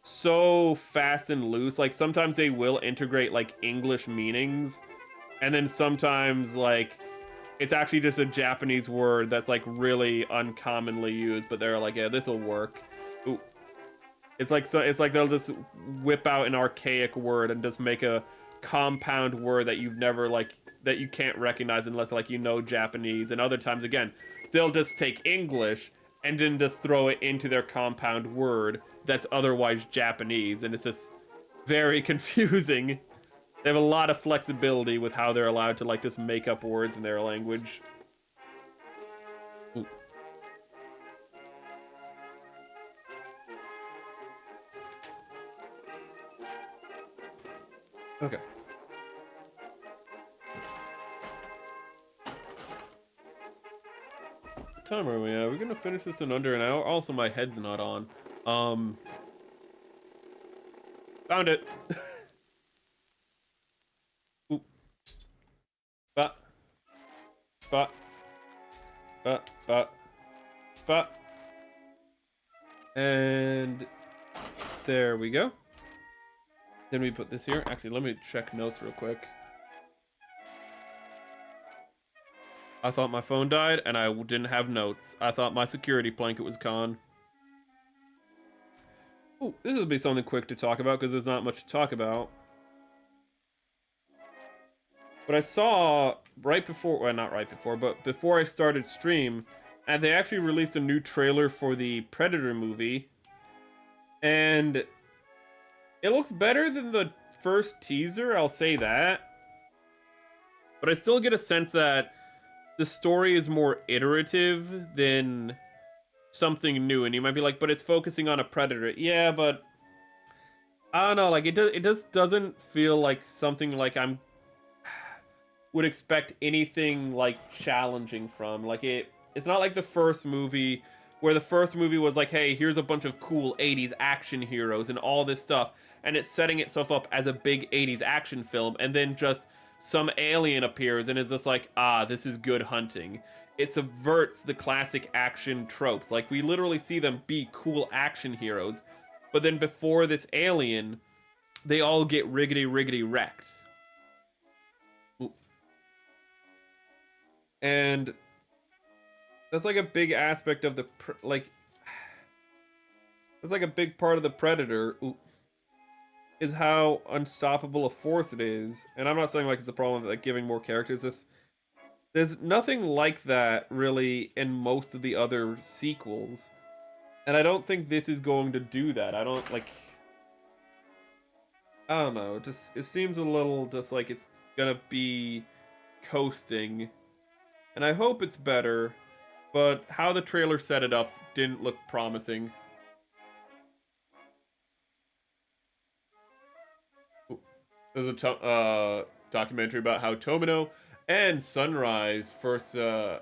Speaker 1: so fast and loose. Like sometimes they will integrate like English meanings, and then sometimes like it's actually just a Japanese word that's like really uncommonly used, but they're like, yeah, this will work. Ooh. It's like they'll just whip out an archaic word and just make a compound word that you've never like that you can't recognize unless like you know Japanese. And other times again, they'll just take English and then just throw it into their compound word that's otherwise Japanese, and it's just very confusing. They have a lot of flexibility with how they're allowed to like just make up words in their language. Ooh. Okay. What time are we at? We're gonna finish this in under an hour. Also, my head's not on. Found it. Ooh. Ba. Ba. Ba. Ba. Ba. And there we go. Then we put this here. Actually, let me check notes real quick. I thought my phone died and I didn't have notes. I thought my security blanket was gone. Oh, this will be something quick to talk about because there's not much to talk about. But I saw right before, well, not right before, but before I started stream, and they actually released a new trailer for the Predator movie. And it looks better than the first teaser, I'll say that. But I still get a sense that the story is more iterative than something new. And you might be like, but it's focusing on a predator. Yeah, but I don't know, like it just doesn't feel like something like I'm would expect anything like challenging from. Like it's not like the first movie, where the first movie was like, hey, here's a bunch of cool 80s action heroes and all this stuff, and it's setting itself up as a big 80s action film, and then just some alien appears and is just like, ah, this is good hunting. It subverts the classic action tropes. Like, we literally see them be cool action heroes, but then before this alien, they all get riggedy wrecked. Ooh. And that's like a big aspect of the like that's like a big part of the Predator. Ooh, is how unstoppable a force it is. And I'm not saying like it's a problem with like giving more characters. There's nothing like that really in most of the other sequels, and I don't think this is going to do that. I don't know, it seems a little just like it's gonna be coasting. And I hope it's better, but how the trailer set it up didn't look promising. There's a documentary about how Tomino and Sunrise first made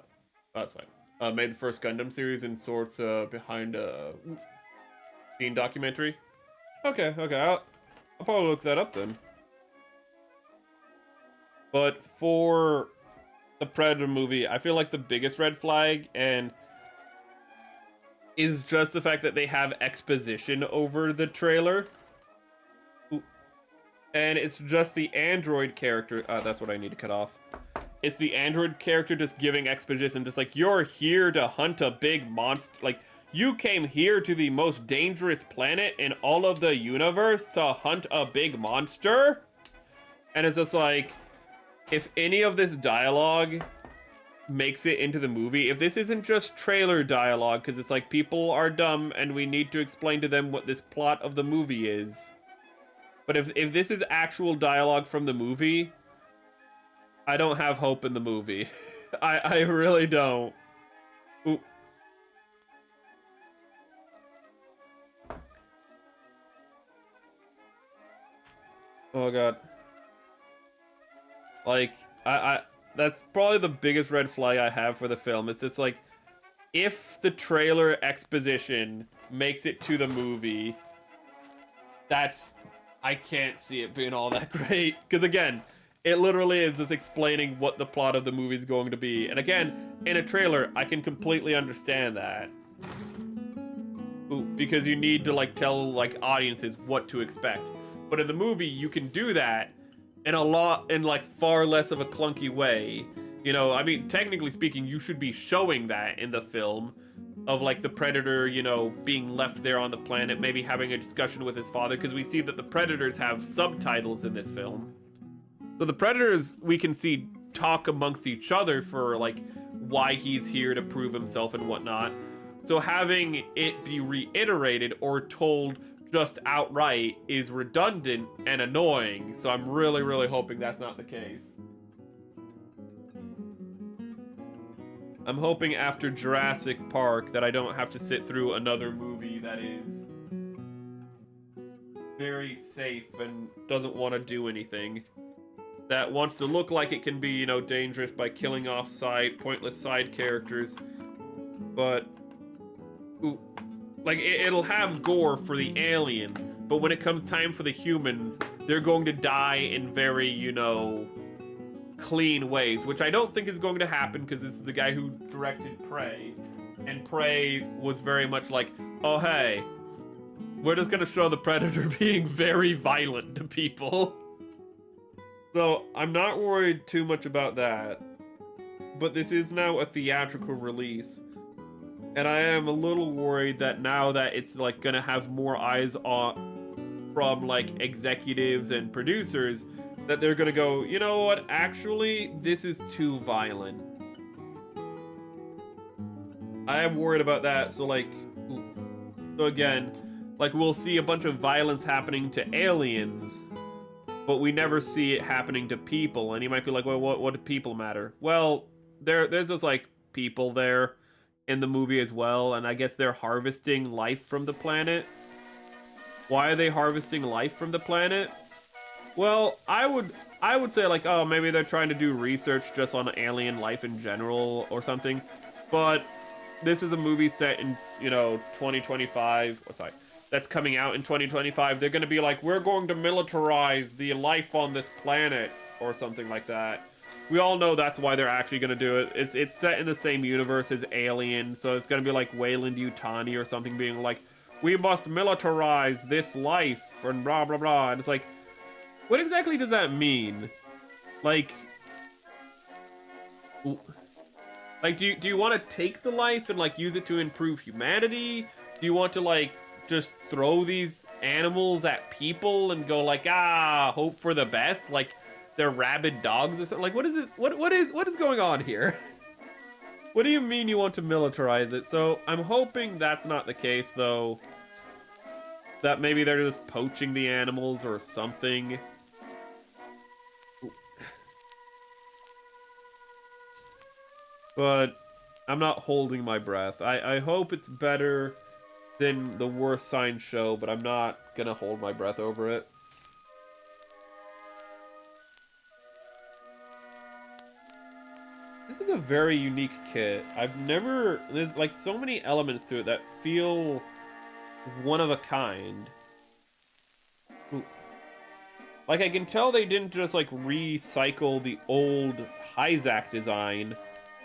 Speaker 1: the first Gundam series in sorts behind a scene documentary. Okay, I'll probably look that up then. But for the Predator movie, I feel like the biggest red flag is just the fact that they have exposition over the trailer. And it's just the android character. That's what I need to cut off. It's the android character just giving exposition, just like, you're here to hunt a big monster. Like, you came here to the most dangerous planet in all of the universe to hunt a big monster? And it's just like, if any of this dialogue makes it into the movie, if this isn't just trailer dialogue, because it's like, people are dumb and we need to explain to them what this plot of the movie is. But if this is actual dialogue from the movie, I don't have hope in the movie. I really don't. Ooh. Oh god. Like, that's probably the biggest red flag I have for the film. It's just like, if the trailer exposition makes it to the movie, I can't see it being all that great. Because again, it literally is just explaining what the plot of the movie is going to be. And again, in a trailer, I can completely understand that. Ooh, because you need to like tell like audiences what to expect. But in the movie, you can do that in like far less of a clunky way. You know, I mean, technically speaking, you should be showing that in the film. Of like the Predator, you know, being left there on the planet, maybe having a discussion with his father, because we see that the Predators have subtitles in this film. So the Predators, we can see talk amongst each other for like why he's here to prove himself and whatnot. So having it be reiterated or told just outright is redundant and annoying. So I'm really, really hoping that's not the case. I'm hoping after Jurassic Park that I don't have to sit through another movie that is very safe and doesn't want to do anything. That wants to look like it can be, you know, dangerous by killing off pointless side characters. But, ooh, like, it'll have gore for the aliens, but when it comes time for the humans, they're going to die in very, you know, clean ways, which I don't think is going to happen because this is the guy who directed Prey, and Prey was very much like, oh hey, we're just gonna show the Predator being very violent to people. So I'm not worried too much about that, but this is now a theatrical release, and I am a little worried that now that it's like gonna have more eyes on from like executives and producers, that they're gonna go, you know what, actually, this is too violent. I am worried about that, so like, so again, like we'll see a bunch of violence happening to aliens, but we never see it happening to people, and you might be like, well, what do people matter? Well, there's just like people there in the movie as well, and I guess they're harvesting life from the planet. Why are they harvesting life from the planet? Well, I would say like, oh, maybe they're trying to do research just on alien life in general or something. But this is a movie set in, you know, 2025. Oh, sorry. That's coming out in 2025. They're going to be like, we're going to militarize the life on this planet or something like that. We all know that's why they're actually going to do it. It's set in the same universe as Alien, so it's going to be like Weyland-Yutani or something being like, we must militarize this life and blah, blah, blah. And it's like, what exactly does that mean? Like, do you want to take the life and like use it to improve humanity? Do you want to like just throw these animals at people and go like, hope for the best, like they're rabid dogs or something? Like, what is it? What is going on here? What do you mean you want to militarize it? So I'm hoping that's not the case, though. That maybe they're just poaching the animals or something. But I'm not holding my breath. I hope it's better than the worst science show, but I'm not gonna hold my breath over it. This is a very unique kit. There's like so many elements to it that feel one of a kind. Ooh. Like I can tell they didn't just like recycle the old Hizack design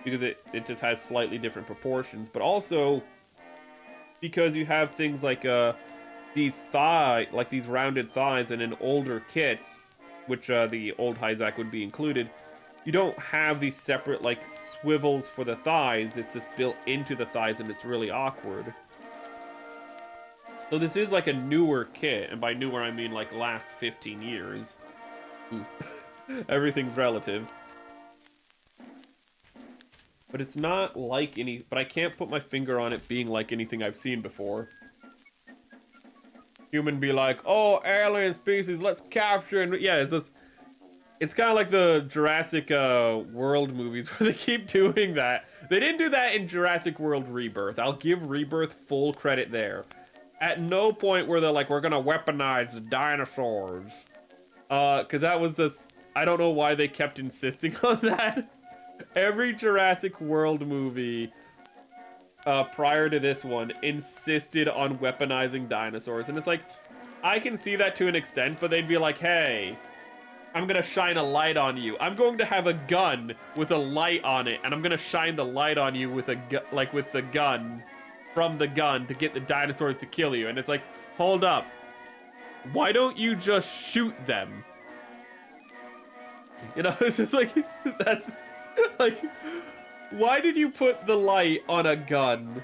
Speaker 1: because it just has slightly different proportions, but also because you have things like these rounded thighs, and in older kits, which the old Hizack would be included, you don't have these separate like swivels for the thighs. It's just built into the thighs, and it's really awkward. So this is like a newer kit, and by newer I mean like last 15 years. Ooh. Everything's relative. But it's not like any... But I can't put my finger on it being like anything I've seen before. Human be like, oh, alien species, let's capture... And yeah, it's just... It's kind of like the Jurassic World movies where they keep doing that. They didn't do that in Jurassic World Rebirth. I'll give Rebirth full credit there. At no point were they like, we're gonna weaponize the dinosaurs. Because that was just... I don't know why they kept insisting on that. Every Jurassic World movie prior to this one insisted on weaponizing dinosaurs. And it's like, I can see that to an extent, but they'd be like, hey, I'm gonna shine a light on you. I'm going to have a gun with a light on it, and I'm gonna shine the light on you with with the gun, from the gun, to get the dinosaurs to kill you. And it's like, hold up. Why don't you just shoot them? You know, it's just like, that's... Like, why did you put the light on a gun?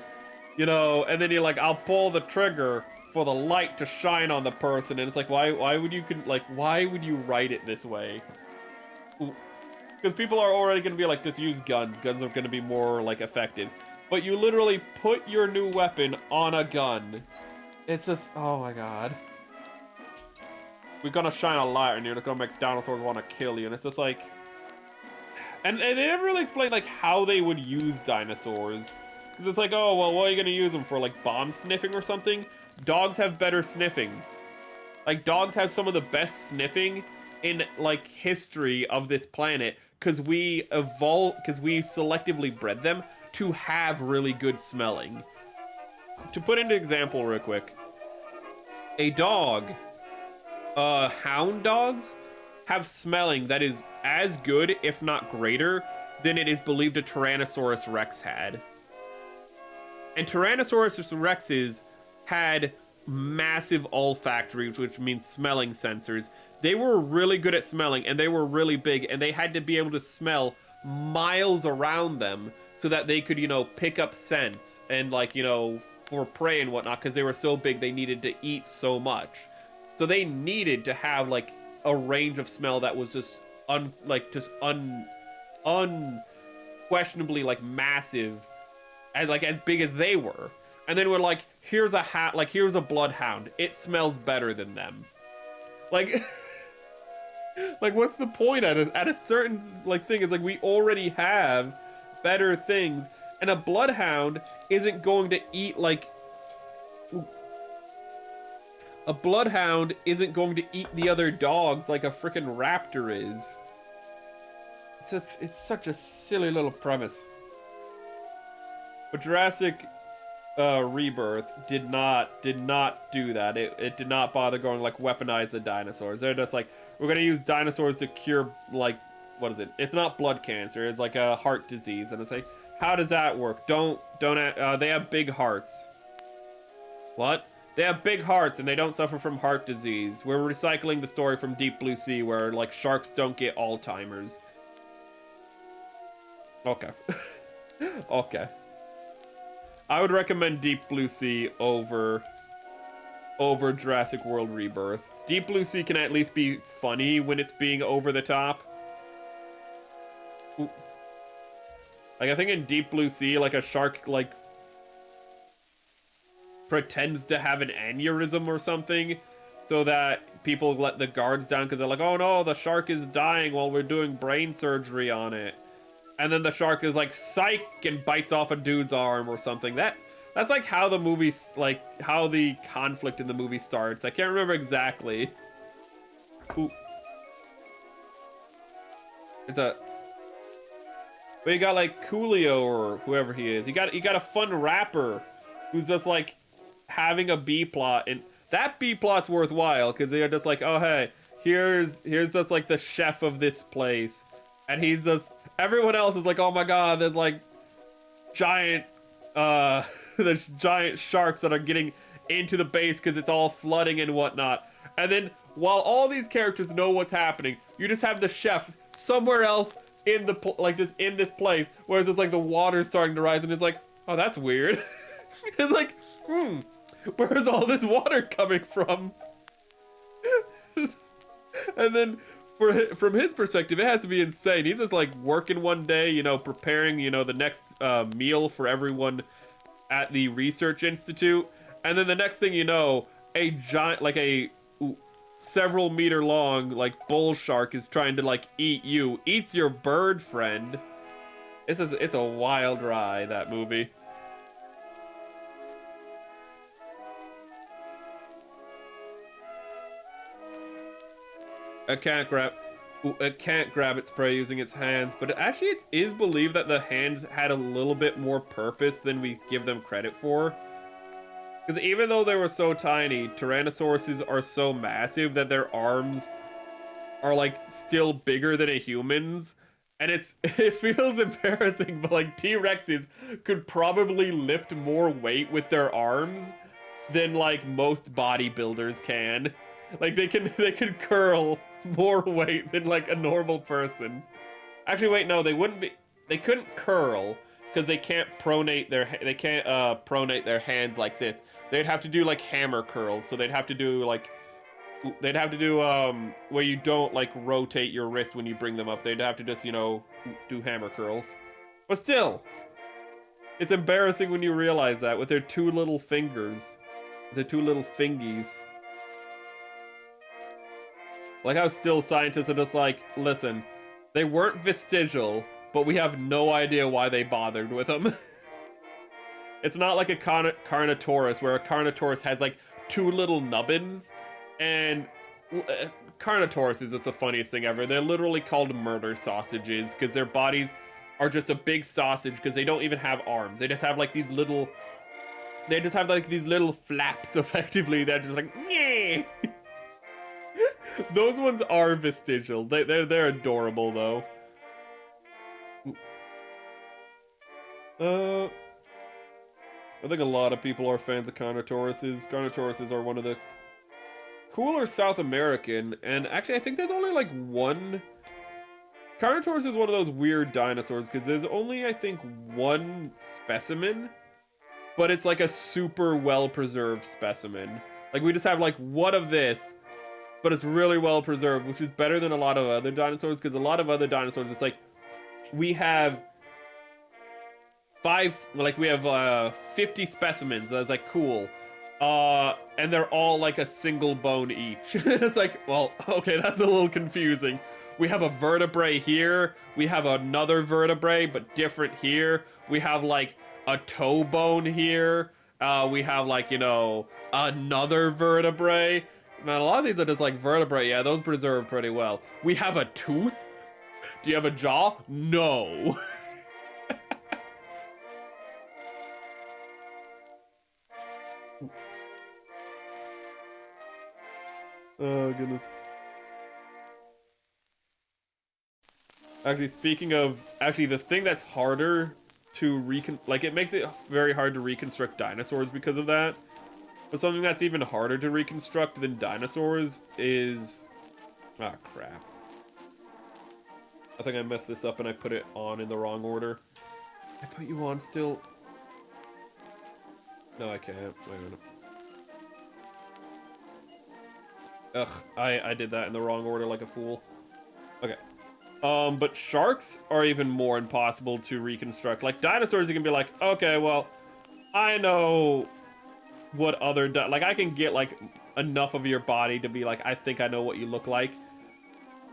Speaker 1: You know, and then you're like, I'll pull the trigger for the light to shine on the person, and it's like, why would you write it this way? Because people are already gonna be like, just use guns. Guns are gonna be more like effective. But you literally put your new weapon on a gun. It's just, oh my god. We're gonna shine a light and you're gonna make dinosaurs want to kill you, and it's just like... And they never really explained, like, how they would use dinosaurs. Because it's like, oh, well, what are you going to use them for? Like, bomb sniffing or something? Dogs have better sniffing. Like, dogs have some of the best sniffing in, like, history of this planet. Because we selectively bred them to have really good smelling. To put into example real quick. A dog, hound dogs, have smelling that is as good, if not greater, than it is believed a Tyrannosaurus Rex had. And Tyrannosaurus Rexes had massive olfactory, which means smelling sensors. They were really good at smelling, and they were really big, and they had to be able to smell miles around them so that they could, you know, pick up scents and, like, you know, for prey and whatnot, because they were so big they needed to eat so much. So they needed to have, like, a range of smell that was just unquestionably like massive, and like as big as they were. And then we're like, here's a bloodhound. It smells better than them. Like, like what's the point at a certain like thing? It's like we already have better things, and a bloodhound isn't going to eat like. A bloodhound isn't going to eat the other dogs like a freaking raptor is. It's such a silly little premise. But Jurassic Rebirth did not do that. It did not bother going like weaponize the dinosaurs. They're just like, we're gonna use dinosaurs to cure like, what is it? It's not blood cancer. It's like a heart disease, and it's like, how does that work? Don't. They have big hearts. What? They have big hearts and they don't suffer from heart disease. We're recycling the story from Deep Blue Sea where, like, sharks don't get Alzheimer's. Okay. Okay. I would recommend Deep Blue Sea over Jurassic World Rebirth. Deep Blue Sea can at least be funny when it's being over the top. Ooh. Like, I think in Deep Blue Sea, like, a shark, like, pretends to have an aneurysm or something so that people let the guards down because they're like, oh no, the shark is dying while we're doing brain surgery on it. and then the shark is like psych and bites off a dude's arm or something. That's like how the movie, like how the conflict in the movie starts. I can't remember exactly. Ooh. It's a. But you got like Coolio or whoever he is. You got a fun rapper who's just like having a B plot, and that B plot's worthwhile because they're just like, oh hey, here's just like the chef of this place, and he's just, everyone else is like, oh my god, there's like giant there's giant sharks that are getting into the base because it's all flooding and whatnot. And then while all these characters know what's happening, you just have the chef somewhere else in the like just in this place, whereas it's like the water's starting to rise, and it's like, oh, that's weird. It's like, where's all this water coming from? And then from his perspective, it has to be insane. He's just like working one day, you know, preparing, you know, the next meal for everyone at the research institute, and then the next thing you know, a giant, like a several meter long like bull shark is trying to like eats your bird friend. It's a wild ride, that movie. It can't grab its prey using its hands, but actually it is believed that the hands had a little bit more purpose than we give them credit for. Because even though they were so tiny, Tyrannosauruses are so massive that their arms are like still bigger than a human's. And it feels embarrassing, but like T-Rexes could probably lift more weight with their arms than like most bodybuilders can. Like they can curl more weight than like a normal person. Actually, wait, no, they couldn't curl because they can't pronate their hands like this. They'd have to do like hammer curls, so they'd have to do where you don't like rotate your wrist when you bring them up. They'd have to just, you know, do hammer curls. But still, it's embarrassing when you realize that with their two little fingers, the two little fingies. Like how still scientists are just like, listen, they weren't vestigial, but we have no idea why they bothered with them. It's not like a Carnotaurus, where a Carnotaurus has like two little nubbins, and Carnotaurus is just the funniest thing ever. They're literally called murder sausages because their bodies are just a big sausage because they don't even have arms. They just have like these little, flaps effectively. They're just like, nyeh. Those ones are vestigial. They're adorable though. I think a lot of people are fans of Carnotauruses. Carnotauruses are one of the cooler South American, and actually I think there's only like one. Carnotaurus is one of those weird dinosaurs because there's only, I think, one specimen, but it's like a super well preserved specimen. Like we just have like one of this, but it's really well preserved, which is better than a lot of other dinosaurs, because a lot of other dinosaurs, it's like we have 50 specimens. That's like cool, and they're all like a single bone each. It's like, well, okay, that's a little confusing. We have a vertebrae here, we have another vertebrae but different here, we have like a toe bone here, we have like, you know, another vertebrae. Man, a lot of these are just like vertebrae. Yeah, those preserve pretty well. We have a tooth. Do you have a jaw? No. Oh, goodness. Actually, speaking of, the thing that's harder to it makes it very hard to reconstruct dinosaurs because of that. But something that's even harder to reconstruct than dinosaurs is... Ah, crap. I think I messed this up and I put it on in the wrong order. I put you on still. No, I can't. Wait a minute. Ugh, I did that in the wrong order like a fool. Okay. But sharks are even more impossible to reconstruct. Like, dinosaurs, you can be like, okay, well, I know what other... Like, I can get, like, enough of your body to be like, I think I know what you look like.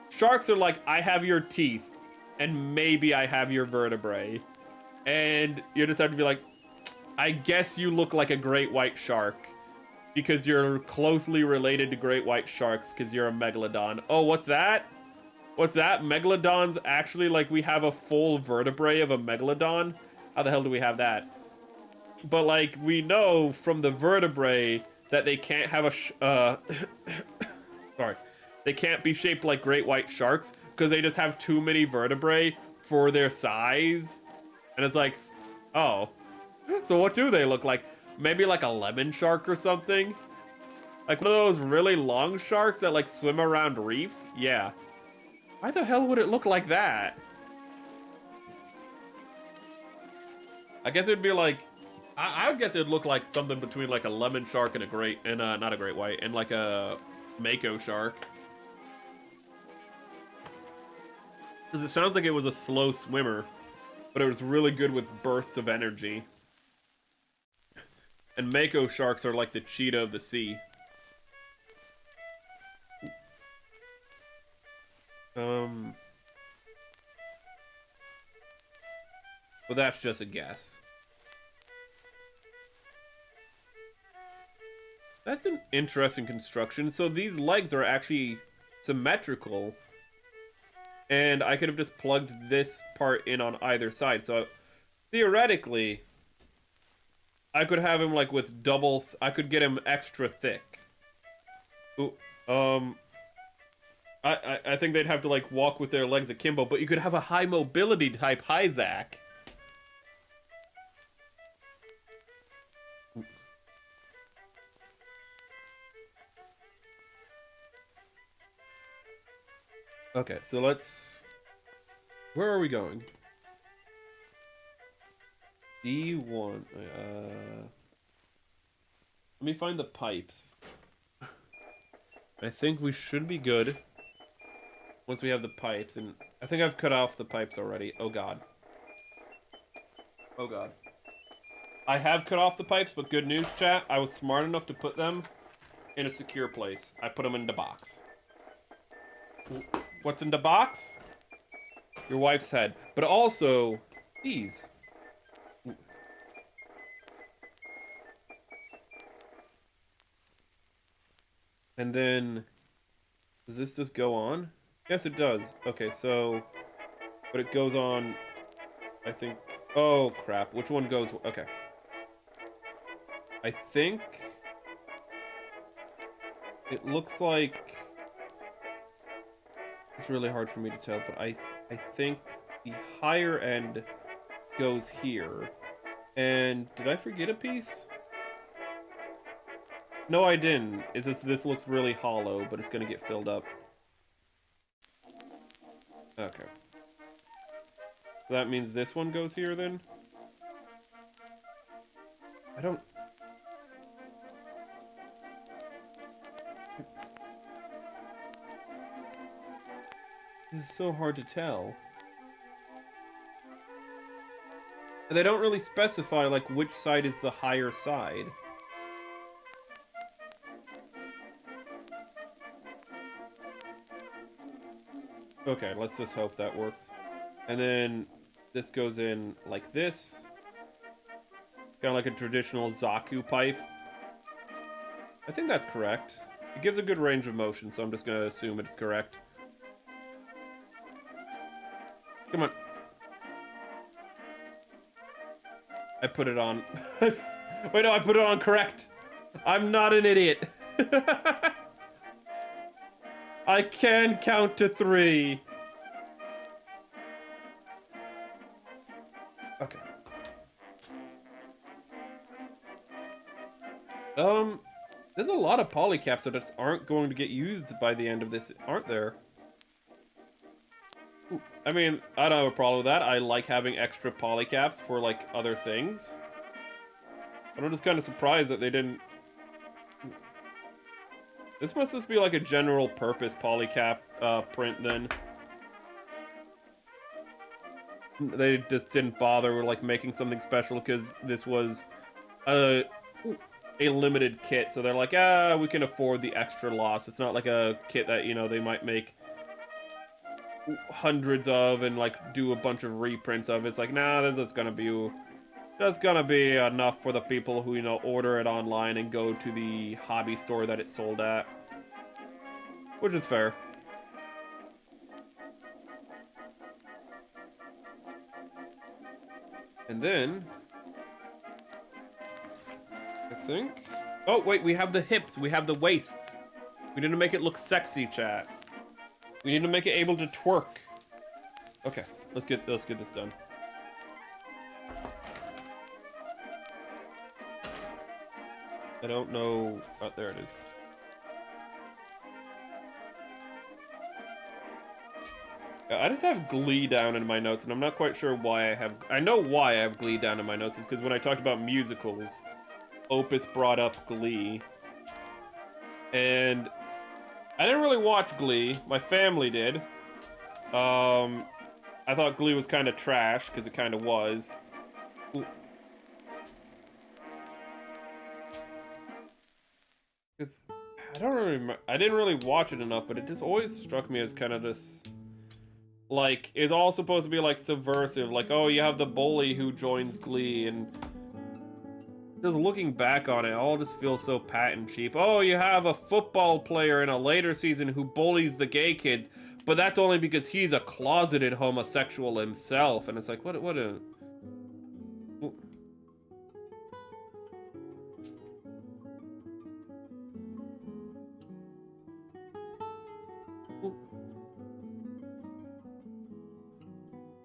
Speaker 1: Sharks are like, I have your teeth. and maybe I have your vertebrae. And you just have to be like, I guess you look like a great white shark. Because you're closely related to great white sharks because you're a megalodon. Oh, what's that? What's that? Megalodons actually, like, we have a full vertebrae of a megalodon? How the hell do we have that? But, like, we know from the vertebrae that they can't have a sorry. They can't be shaped like great white sharks because they just have too many vertebrae for their size. And it's like, oh. So what do they look like? Maybe like a lemon shark or something? Like one of those really long sharks that like swim around reefs? Yeah. Why the hell would it look like that? I guess it'd be like, I would guess it'd look like something between like a lemon shark and a great, and not a great white, and like a mako shark. Because it sounds like it was a slow swimmer, but it was really good with bursts of energy. And mako sharks are like the cheetah of the sea. But that's just a guess. That's an interesting construction. So these legs are actually symmetrical. And I could have just plugged this part in on either side. So theoretically, I could have him like with double... I could get him extra thick. Ooh, I think they'd have to like walk with their legs akimbo, but you could have a high mobility type Hizack. Okay, so let's... Where are we going? D1. Let me find the pipes. I think we should be good once we have the pipes, and I think I've cut off the pipes already. Oh god. Oh god. I have cut off the pipes, but good news, chat. I was smart enough to put them in a secure place. I put them in the box. What's in the box? Your wife's head. But also, these. And then, does this just go on? Yes, it does. Okay, so, but it goes on, I think, oh crap, which one goes, okay. I think, it looks like, it's really hard for me to tell, but I think the higher end goes here. And did I forget a piece? No, I didn't. Is this looks really hollow, but it's gonna get filled up. Okay. So that means this one goes here then? I don't... This is so hard to tell. And they don't really specify, like, which side is the higher side. Okay, let's just hope that works. And then this goes in like this. Kind of like a traditional Zaku pipe. I think that's correct. It gives a good range of motion, so I'm just going to assume it's correct. Come on. I put it on. Wait, no, I put it on correct. I'm not an idiot. I can count to 3. Okay. There's a lot of polycaps that just aren't going to get used by the end of this, aren't there? Ooh, I mean, I don't have a problem with that. I like having extra polycaps for, like, other things. But I'm just kind of surprised that they didn't... This must just be like a general purpose polycap print then. They just didn't bother with like making something special because this was a limited kit. So they're like, we can afford the extra loss. It's not like a kit that, you know, they might make. hundreds of and like do a bunch of reprints of. It's like, nah, this is gonna be that's gonna be enough for the people who, you know, order it online and go to the hobby store that it's sold at. Which is fair. And then I think, oh wait, we have the hips, we have the waist. We need to make it look sexy, chat. We need to make it able to twerk. Okay, let's get this done. I don't know. Oh, there it is. I just have Glee down in my notes, and I'm not quite sure why I have. I know why I have Glee down in my notes is because when I talked about musicals, Opus brought up Glee, and I didn't really watch Glee. My family did. I thought Glee was kind of trash because it kind of was. Ooh. It's, I don't really remember. I didn't really watch it enough, but it just always struck me as kind of just like it's all supposed to be like subversive. Like, oh, you have the bully who joins Glee, and just looking back on it, it all just feels so pat and cheap. Oh, you have a football player in a later season who bullies the gay kids, but that's only because he's a closeted homosexual himself. And it's like, what a...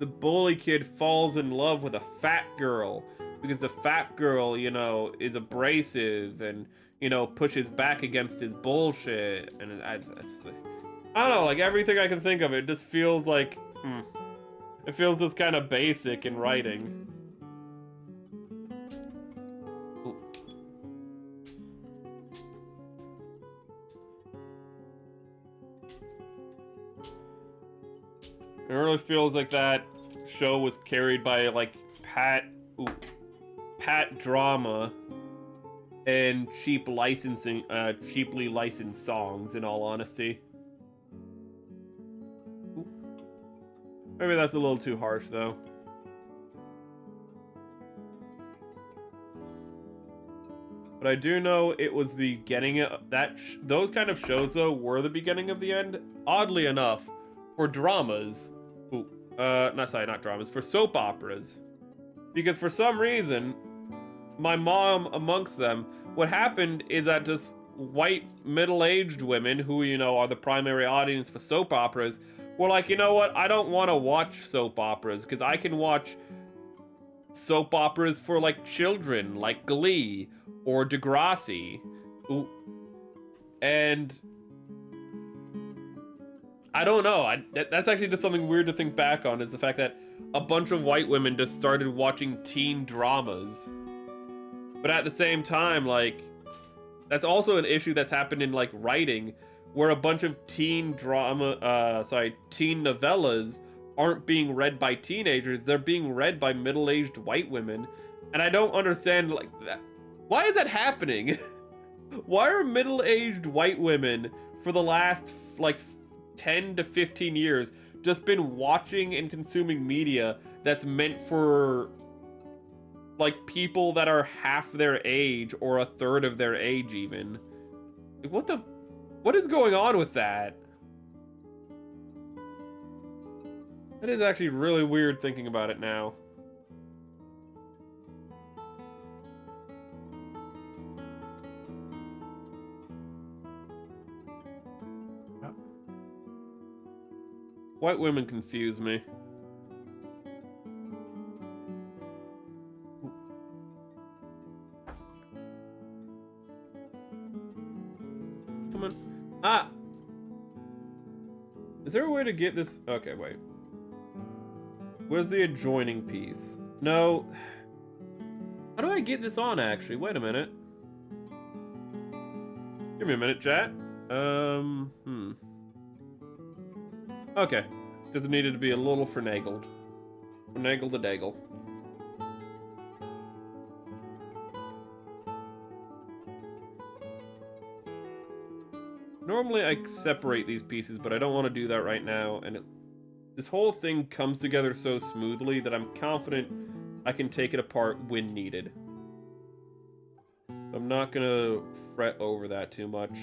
Speaker 1: The bully kid falls in love with a fat girl because the fat girl, you know, is abrasive and, you know, pushes back against his bullshit. And I don't know, like everything I can think of, it just feels like, it feels just kind of basic in writing. It really feels like that show was carried by like pat drama and cheaply licensed songs, in all honesty. Maybe that's a little too harsh though. But I do know it was the beginning of that those kind of shows though were the beginning of the end, oddly enough, for dramas. Not dramas, for soap operas. Because for some reason, my mom amongst them, what happened is that just white middle-aged women who, you know, are the primary audience for soap operas were like, you know what, I don't want to watch soap operas because I can watch soap operas for like children, like Glee or Degrassi. And I don't know. That's actually just something weird to think back on, is the fact that a bunch of white women just started watching teen dramas. But at the same time, like, that's also an issue that's happened in, like, writing, where a bunch of teen novellas aren't being read by teenagers, they're being read by middle-aged white women. And I don't understand, like, that. Why is that happening? Why are middle-aged white women, for the last, like, 10 to 15 years just been watching and consuming media that's meant for like people that are half their age or a third of their age even? Like, what is going on with that? That is actually really weird thinking about it now. White women confuse me. Come on. Ah! Is there a way to get this? Okay, wait. Where's the adjoining piece? No. How do I get this on, actually? Wait a minute. Give me a minute, chat. Okay, because it needed to be a little finagled. Finagle the daggle. Normally I separate these pieces, but I don't want to do that right now, and This whole thing comes together so smoothly that I'm confident I can take it apart when needed. I'm not gonna fret over that too much.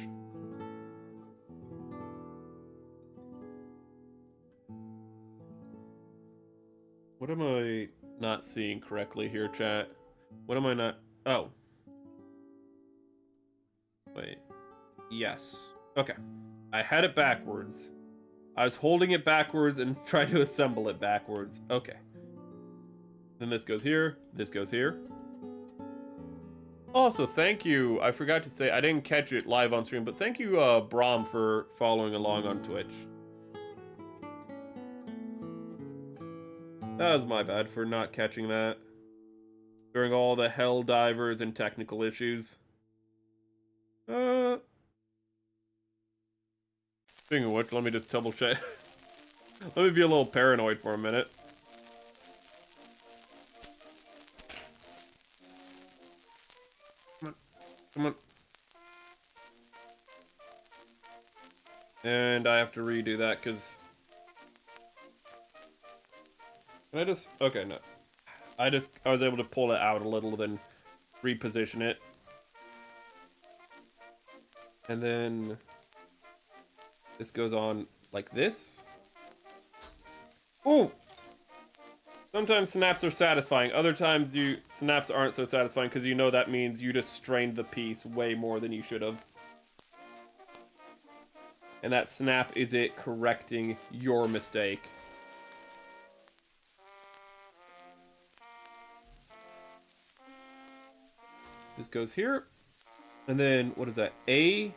Speaker 1: What am I not seeing correctly here, chat? What am I not... Oh. Wait. Yes. Okay. I had it backwards. I was holding it backwards and tried to assemble it backwards. Okay. Then this goes here. This goes here. Also, thank you. I forgot to say, I didn't catch it live on stream, but thank you, Brahm, for following along on Twitch. That was my bad for not catching that during all the hell divers and technical issues. Speaking of which, let me just double check. Let me be a little paranoid for a minute. Come on. Come on. And I have to redo that because... Can I just... Okay, no. I was able to pull it out a little, then reposition it. And then... This goes on like this. Ooh! Sometimes snaps are satisfying. Other times snaps aren't so satisfying because you know that means you just strained the piece way more than you should have. And that snap is it correcting your mistake. This goes here. And then, what is that? A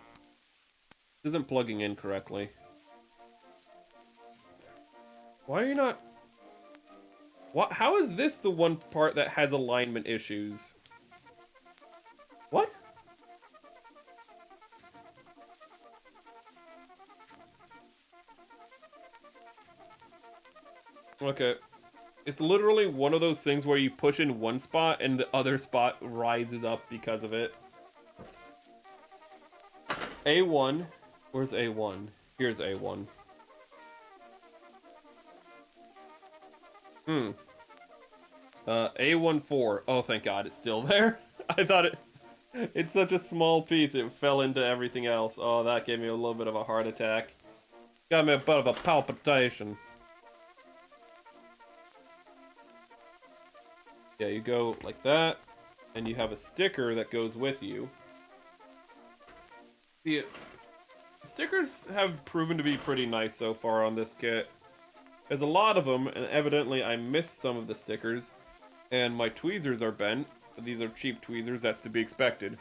Speaker 1: isn't plugging in correctly. Why are you not... What? How is this the one part that has alignment issues? What? Okay. It's literally one of those things where you push in one spot and the other spot rises up because of it. A1. Where's A1? Here's A1. A14. Oh, thank God, it's still there. I thought it's such a small piece, it fell into everything else. Oh, that gave me a little bit of a heart attack. Got me a bit of a palpitation. Yeah, you go like that, and you have a sticker that goes with you. The stickers have proven to be pretty nice so far on this kit. There's a lot of them, and evidently I missed some of the stickers. And my tweezers are bent. These are cheap tweezers, that's to be expected.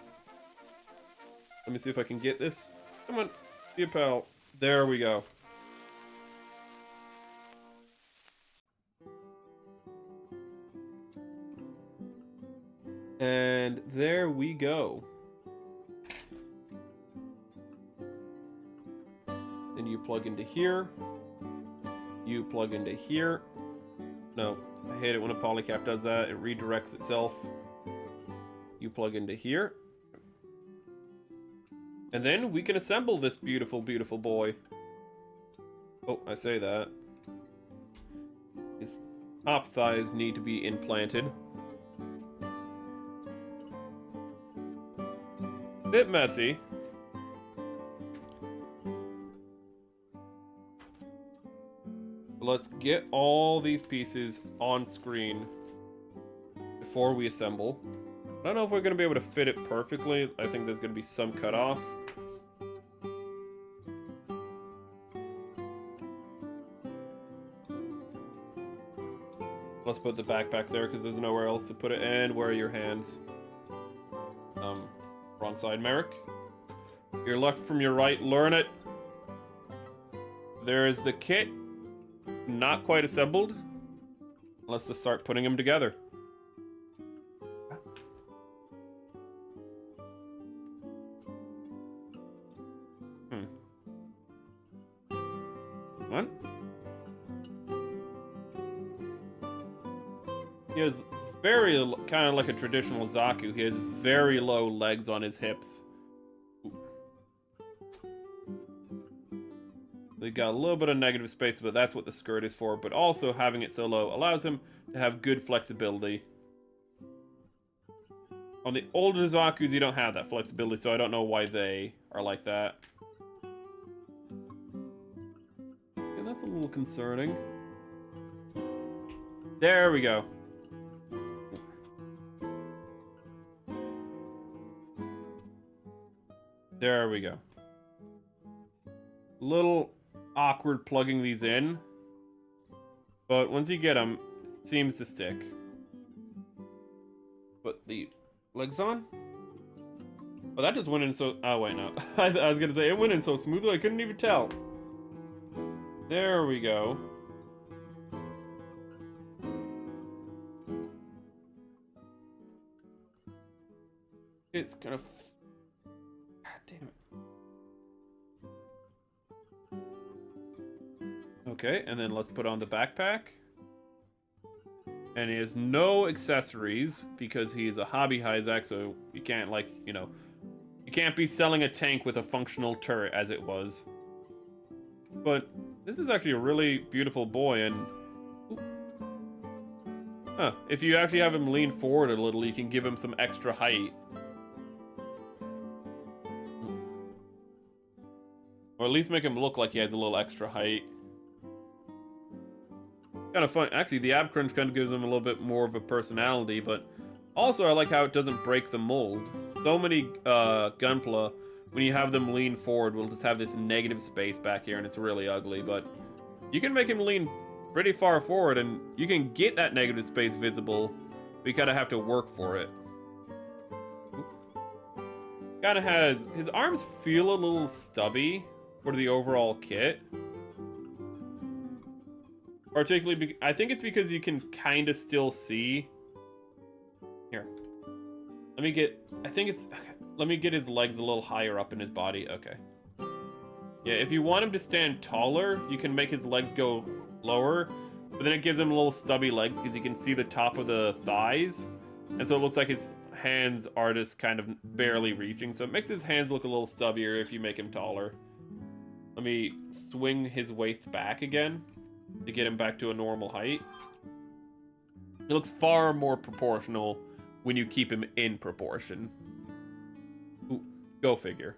Speaker 1: Let me see if I can get this. Come on, be a pal. There we go. And there we go. Then you plug into here. You plug into here. No, I hate it when a polycap does that. It redirects itself. You plug into here. And then we can assemble this beautiful, beautiful boy. Oh, I say that. His top thighs need to be implanted. Bit messy. Let's get all these pieces on screen before we assemble. I don't know if we're going to be able to fit it perfectly. I think there's going to be some cutoff. Let's put the backpack there because there's nowhere else to put it. And where are your hands? Wrong side, Merrick. Your left from your right, learn it. There is the kit. Not quite assembled. Let's just start putting them together. What? He has very, kind of like a traditional Zaku, he has very low legs on his hips. So We got a little bit of negative space, but that's what the skirt is for. But also having it so low allows him to have good flexibility. On the older Zakus, you don't have that flexibility, so I don't know why they are like that. And that's a little concerning. There we go. There we go. A little awkward plugging these in, but once you get them, it seems to stick. Put the legs on. Oh, that just went in so... Oh, wait, no. I was gonna say, it went in so smoothly I couldn't even tell. There we go. It's gonna... God damn it. Okay, and then let's put on the backpack. And he has no accessories because he's a hobby Hizack, so you can't, like, you know, you can't be selling a tank with a functional turret as it was. But this is actually a really beautiful boy, and if you actually have him lean forward a little, you can give him some extra height. Or at least make him look like he has a little extra height. Kind of fun. Actually, the ab crunch kind of gives him a little bit more of a personality, but also I like how it doesn't break the mold. So many Gunpla, when you have them lean forward, will just have this negative space back here, and it's really ugly, but you can make him lean pretty far forward, and you can get that negative space visible, but you kind of have to work for it. Kind of has... His arms feel a little stubby for the overall kit. Particularly, I think it's because you can kind of still see. Here, let me get. I think it's. Okay, let me get his legs a little higher up in his body. Okay. Yeah, if you want him to stand taller, you can make his legs go lower, but then it gives him little stubby legs because you can see the top of the thighs, and so it looks like his hands are just kind of barely reaching. So it makes his hands look a little stubbier if you make him taller. Let me swing his waist back again to get him back to a normal height. It looks far more proportional when you keep him in proportion. Ooh, go figure.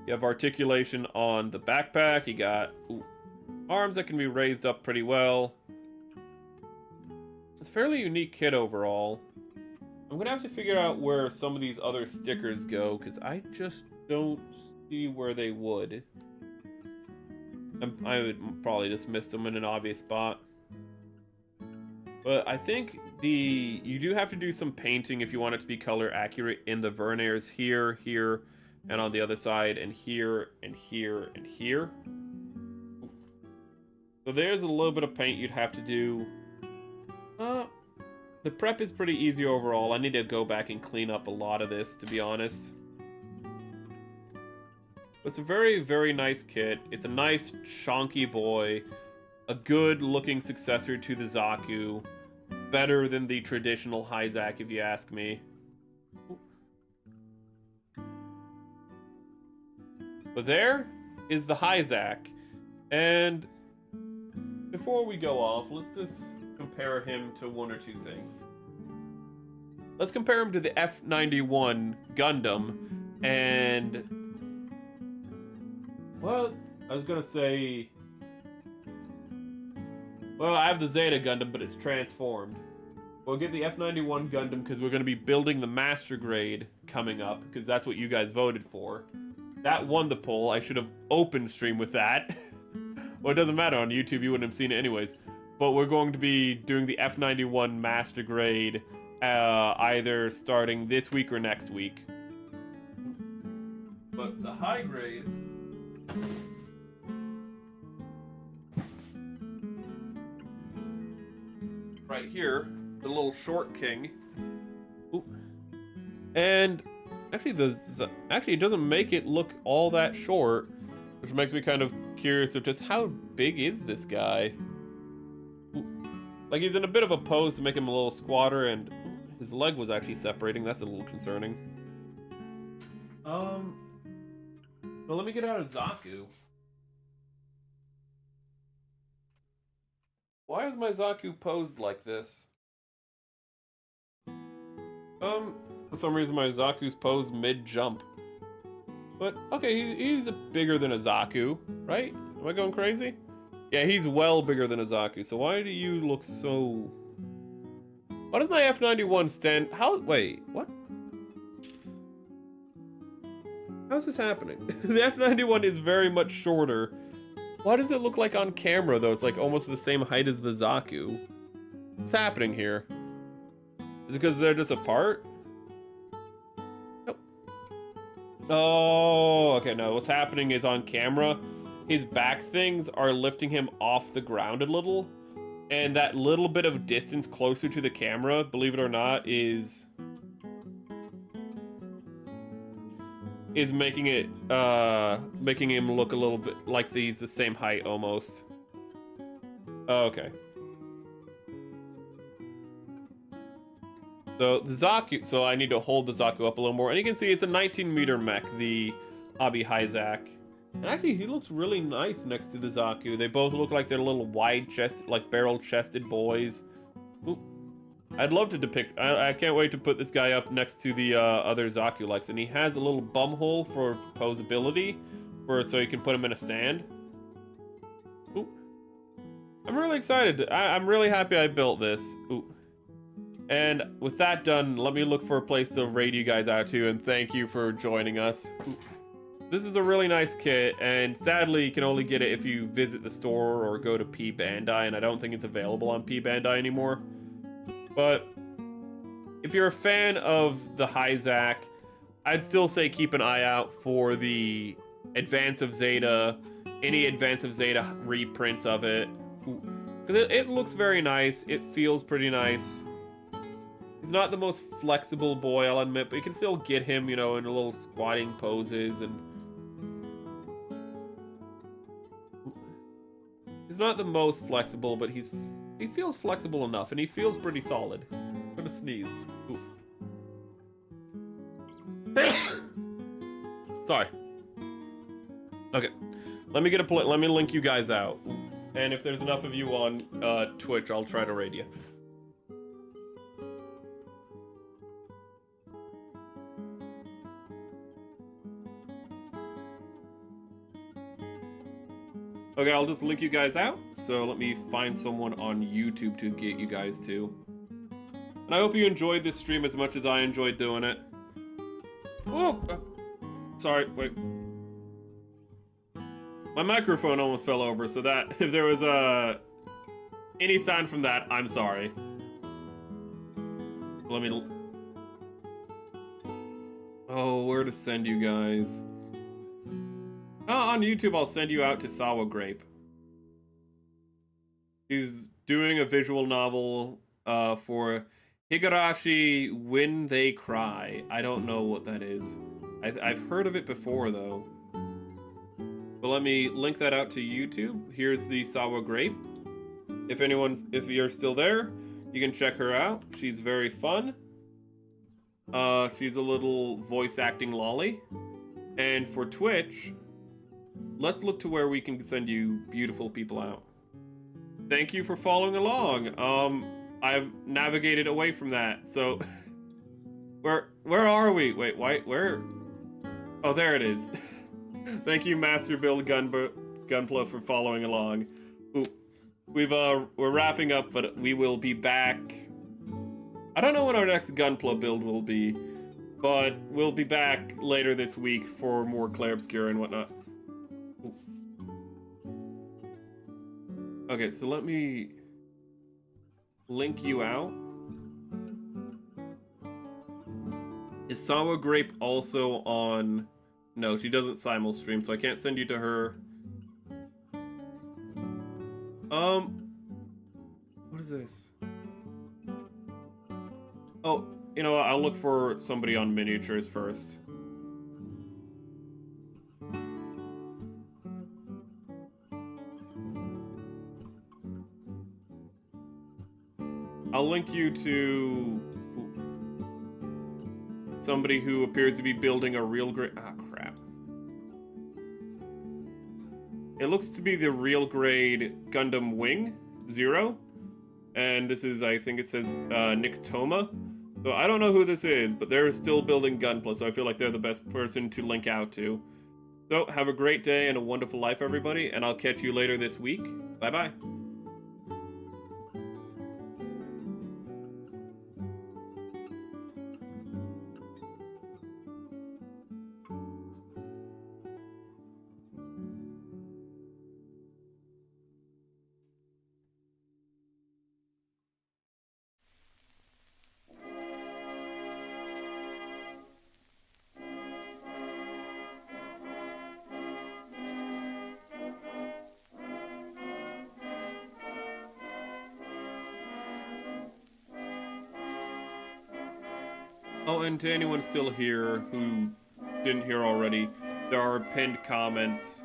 Speaker 1: You have articulation on the backpack. You got arms that can be raised up pretty well. It's a fairly unique kit overall. I'm gonna have to figure out where some of these other stickers go, because I just don't see where they would. I would probably just miss them in an obvious spot. But I think you do have to do some painting if you want it to be color accurate in the verniers here, here, and on the other side, and here, and here, and here. So there's a little bit of paint you'd have to do. The prep is pretty easy overall. I need to go back and clean up a lot of this, to be honest. It's a very, very nice kit. It's a nice, chonky boy. A good-looking successor to the Zaku. Better than the traditional Hizack, if you ask me. But there is the Hizack. And before we go off, let's just compare him to one or two things. Let's compare him to the F91 Gundam, and... Well, I was gonna say... Well, I have the Zeta Gundam, but it's transformed. We'll get the F91 Gundam because we're gonna be building the Master Grade coming up, because that's what you guys voted for. That won the poll. I should have opened stream with that. Well, it doesn't matter on YouTube, you wouldn't have seen it anyways. But we're going to be doing the F91 Master Grade either starting this week or next week. But the high grade... right here, the little short king. Ooh. And actually, it doesn't make it look all that short, which makes me kind of curious of just how big is this guy. Ooh. Like, he's in a bit of a pose to make him a little squatter, and his leg was actually separating. That's a little concerning. Well, let me get out of Zaku. Why is my Zaku posed like this? For some reason my Zaku's posed mid-jump. But, okay, he's bigger than a Zaku, right? Am I going crazy? Yeah, he's well bigger than a Zaku, so why do you look so... Why does my F91 stand... How... Wait, what? How's this happening? The F91 is very much shorter. Why does it look like on camera, though? It's like almost the same height as the Zaku. What's happening here? Is it because they're just apart? Nope. Oh, okay, no. What's happening is on camera, his back things are lifting him off the ground a little. And that little bit of distance closer to the camera, believe it or not, is making it, making him look a little bit like he's the same height almost. Okay. So the Zaku, so I need to hold the Zaku up a little more, and you can see it's a 19-meter mech, the Hizack. And actually, he looks really nice next to the Zaku. They both look like they're little wide-chested, like barrel-chested boys. Ooh. I'd love to depict... I can't wait to put this guy up next to the other Zaku-likes. And he has a little bum hole for posability, so you can put him in a stand. Ooh. I'm really excited. I'm really happy I built this. Ooh. And with that done, let me look for a place to raid you guys out to, and thank you for joining us. Ooh. This is a really nice kit, and sadly you can only get it if you visit the store or go to P Bandai, and I don't think it's available on P Bandai anymore. But if you're a fan of the Hizack, I'd still say keep an eye out for the Advance of Zeta, any Advance of Zeta reprints of it. Because it looks very nice, it feels pretty nice. He's not the most flexible boy, I'll admit, but you can still get him, you know, in a little squatting poses, and he's not the most flexible, but he feels flexible enough, and he feels pretty solid. I'm gonna sneeze. Ooh. Sorry. Okay, let me link you guys out, and if there's enough of you on Twitch, I'll try to raid you. Okay, I'll just link you guys out, so let me find someone on YouTube to get you guys to. And I hope you enjoyed this stream as much as I enjoyed doing it. Oh! Sorry, wait. My microphone almost fell over, so that, if there was any sound from that, I'm sorry. Let me... Oh, where to send you guys? On YouTube, I'll send you out to Sawa Grape. He's doing a visual novel for Higurashi When They Cry. I don't know what that is. I've heard of it before, though. But let me link that out to YouTube. Here's the Sawa Grape. If you're still there, you can check her out. She's very fun. She's a little voice acting lolly. And for Twitch, let's look to where we can send you beautiful people out. Thank you for following along. I've navigated away from that, so... Where are we? Wait, where? Oh, there it is. Thank you, Master Build Gunpla, for following along. Ooh, we're wrapping up, but we will be back. I don't know when our next Gunpla build will be, but we'll be back later this week for more Clair Obscura and whatnot. Ooh. Okay, so let me link you out. Is Sawa Grape also on... No, she doesn't simul-stream, so I can't send you to her. What is this? Oh, you know what? I'll look for somebody on miniatures first. I'll link you to somebody who appears to be building a real grade. Ah, crap. It looks to be the real grade Gundam Wing. 0. And this is, I think it says, Nick Toma. So I don't know who this is, but they're still building Gunpla, so I feel like they're the best person to link out to. So have a great day and a wonderful life, everybody, and I'll catch you later this week. Bye-bye. Oh, and to anyone still here who didn't hear already, there are pinned comments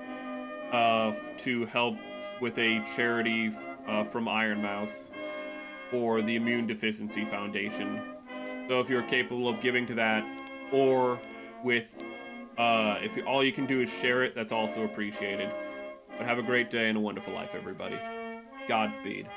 Speaker 1: to help with a charity from Iron Mouse for the Immune Deficiency Foundation. So if you're capable of giving to that, or with, if all you can do is share it, that's also appreciated. But have a great day and a wonderful life, everybody. Godspeed.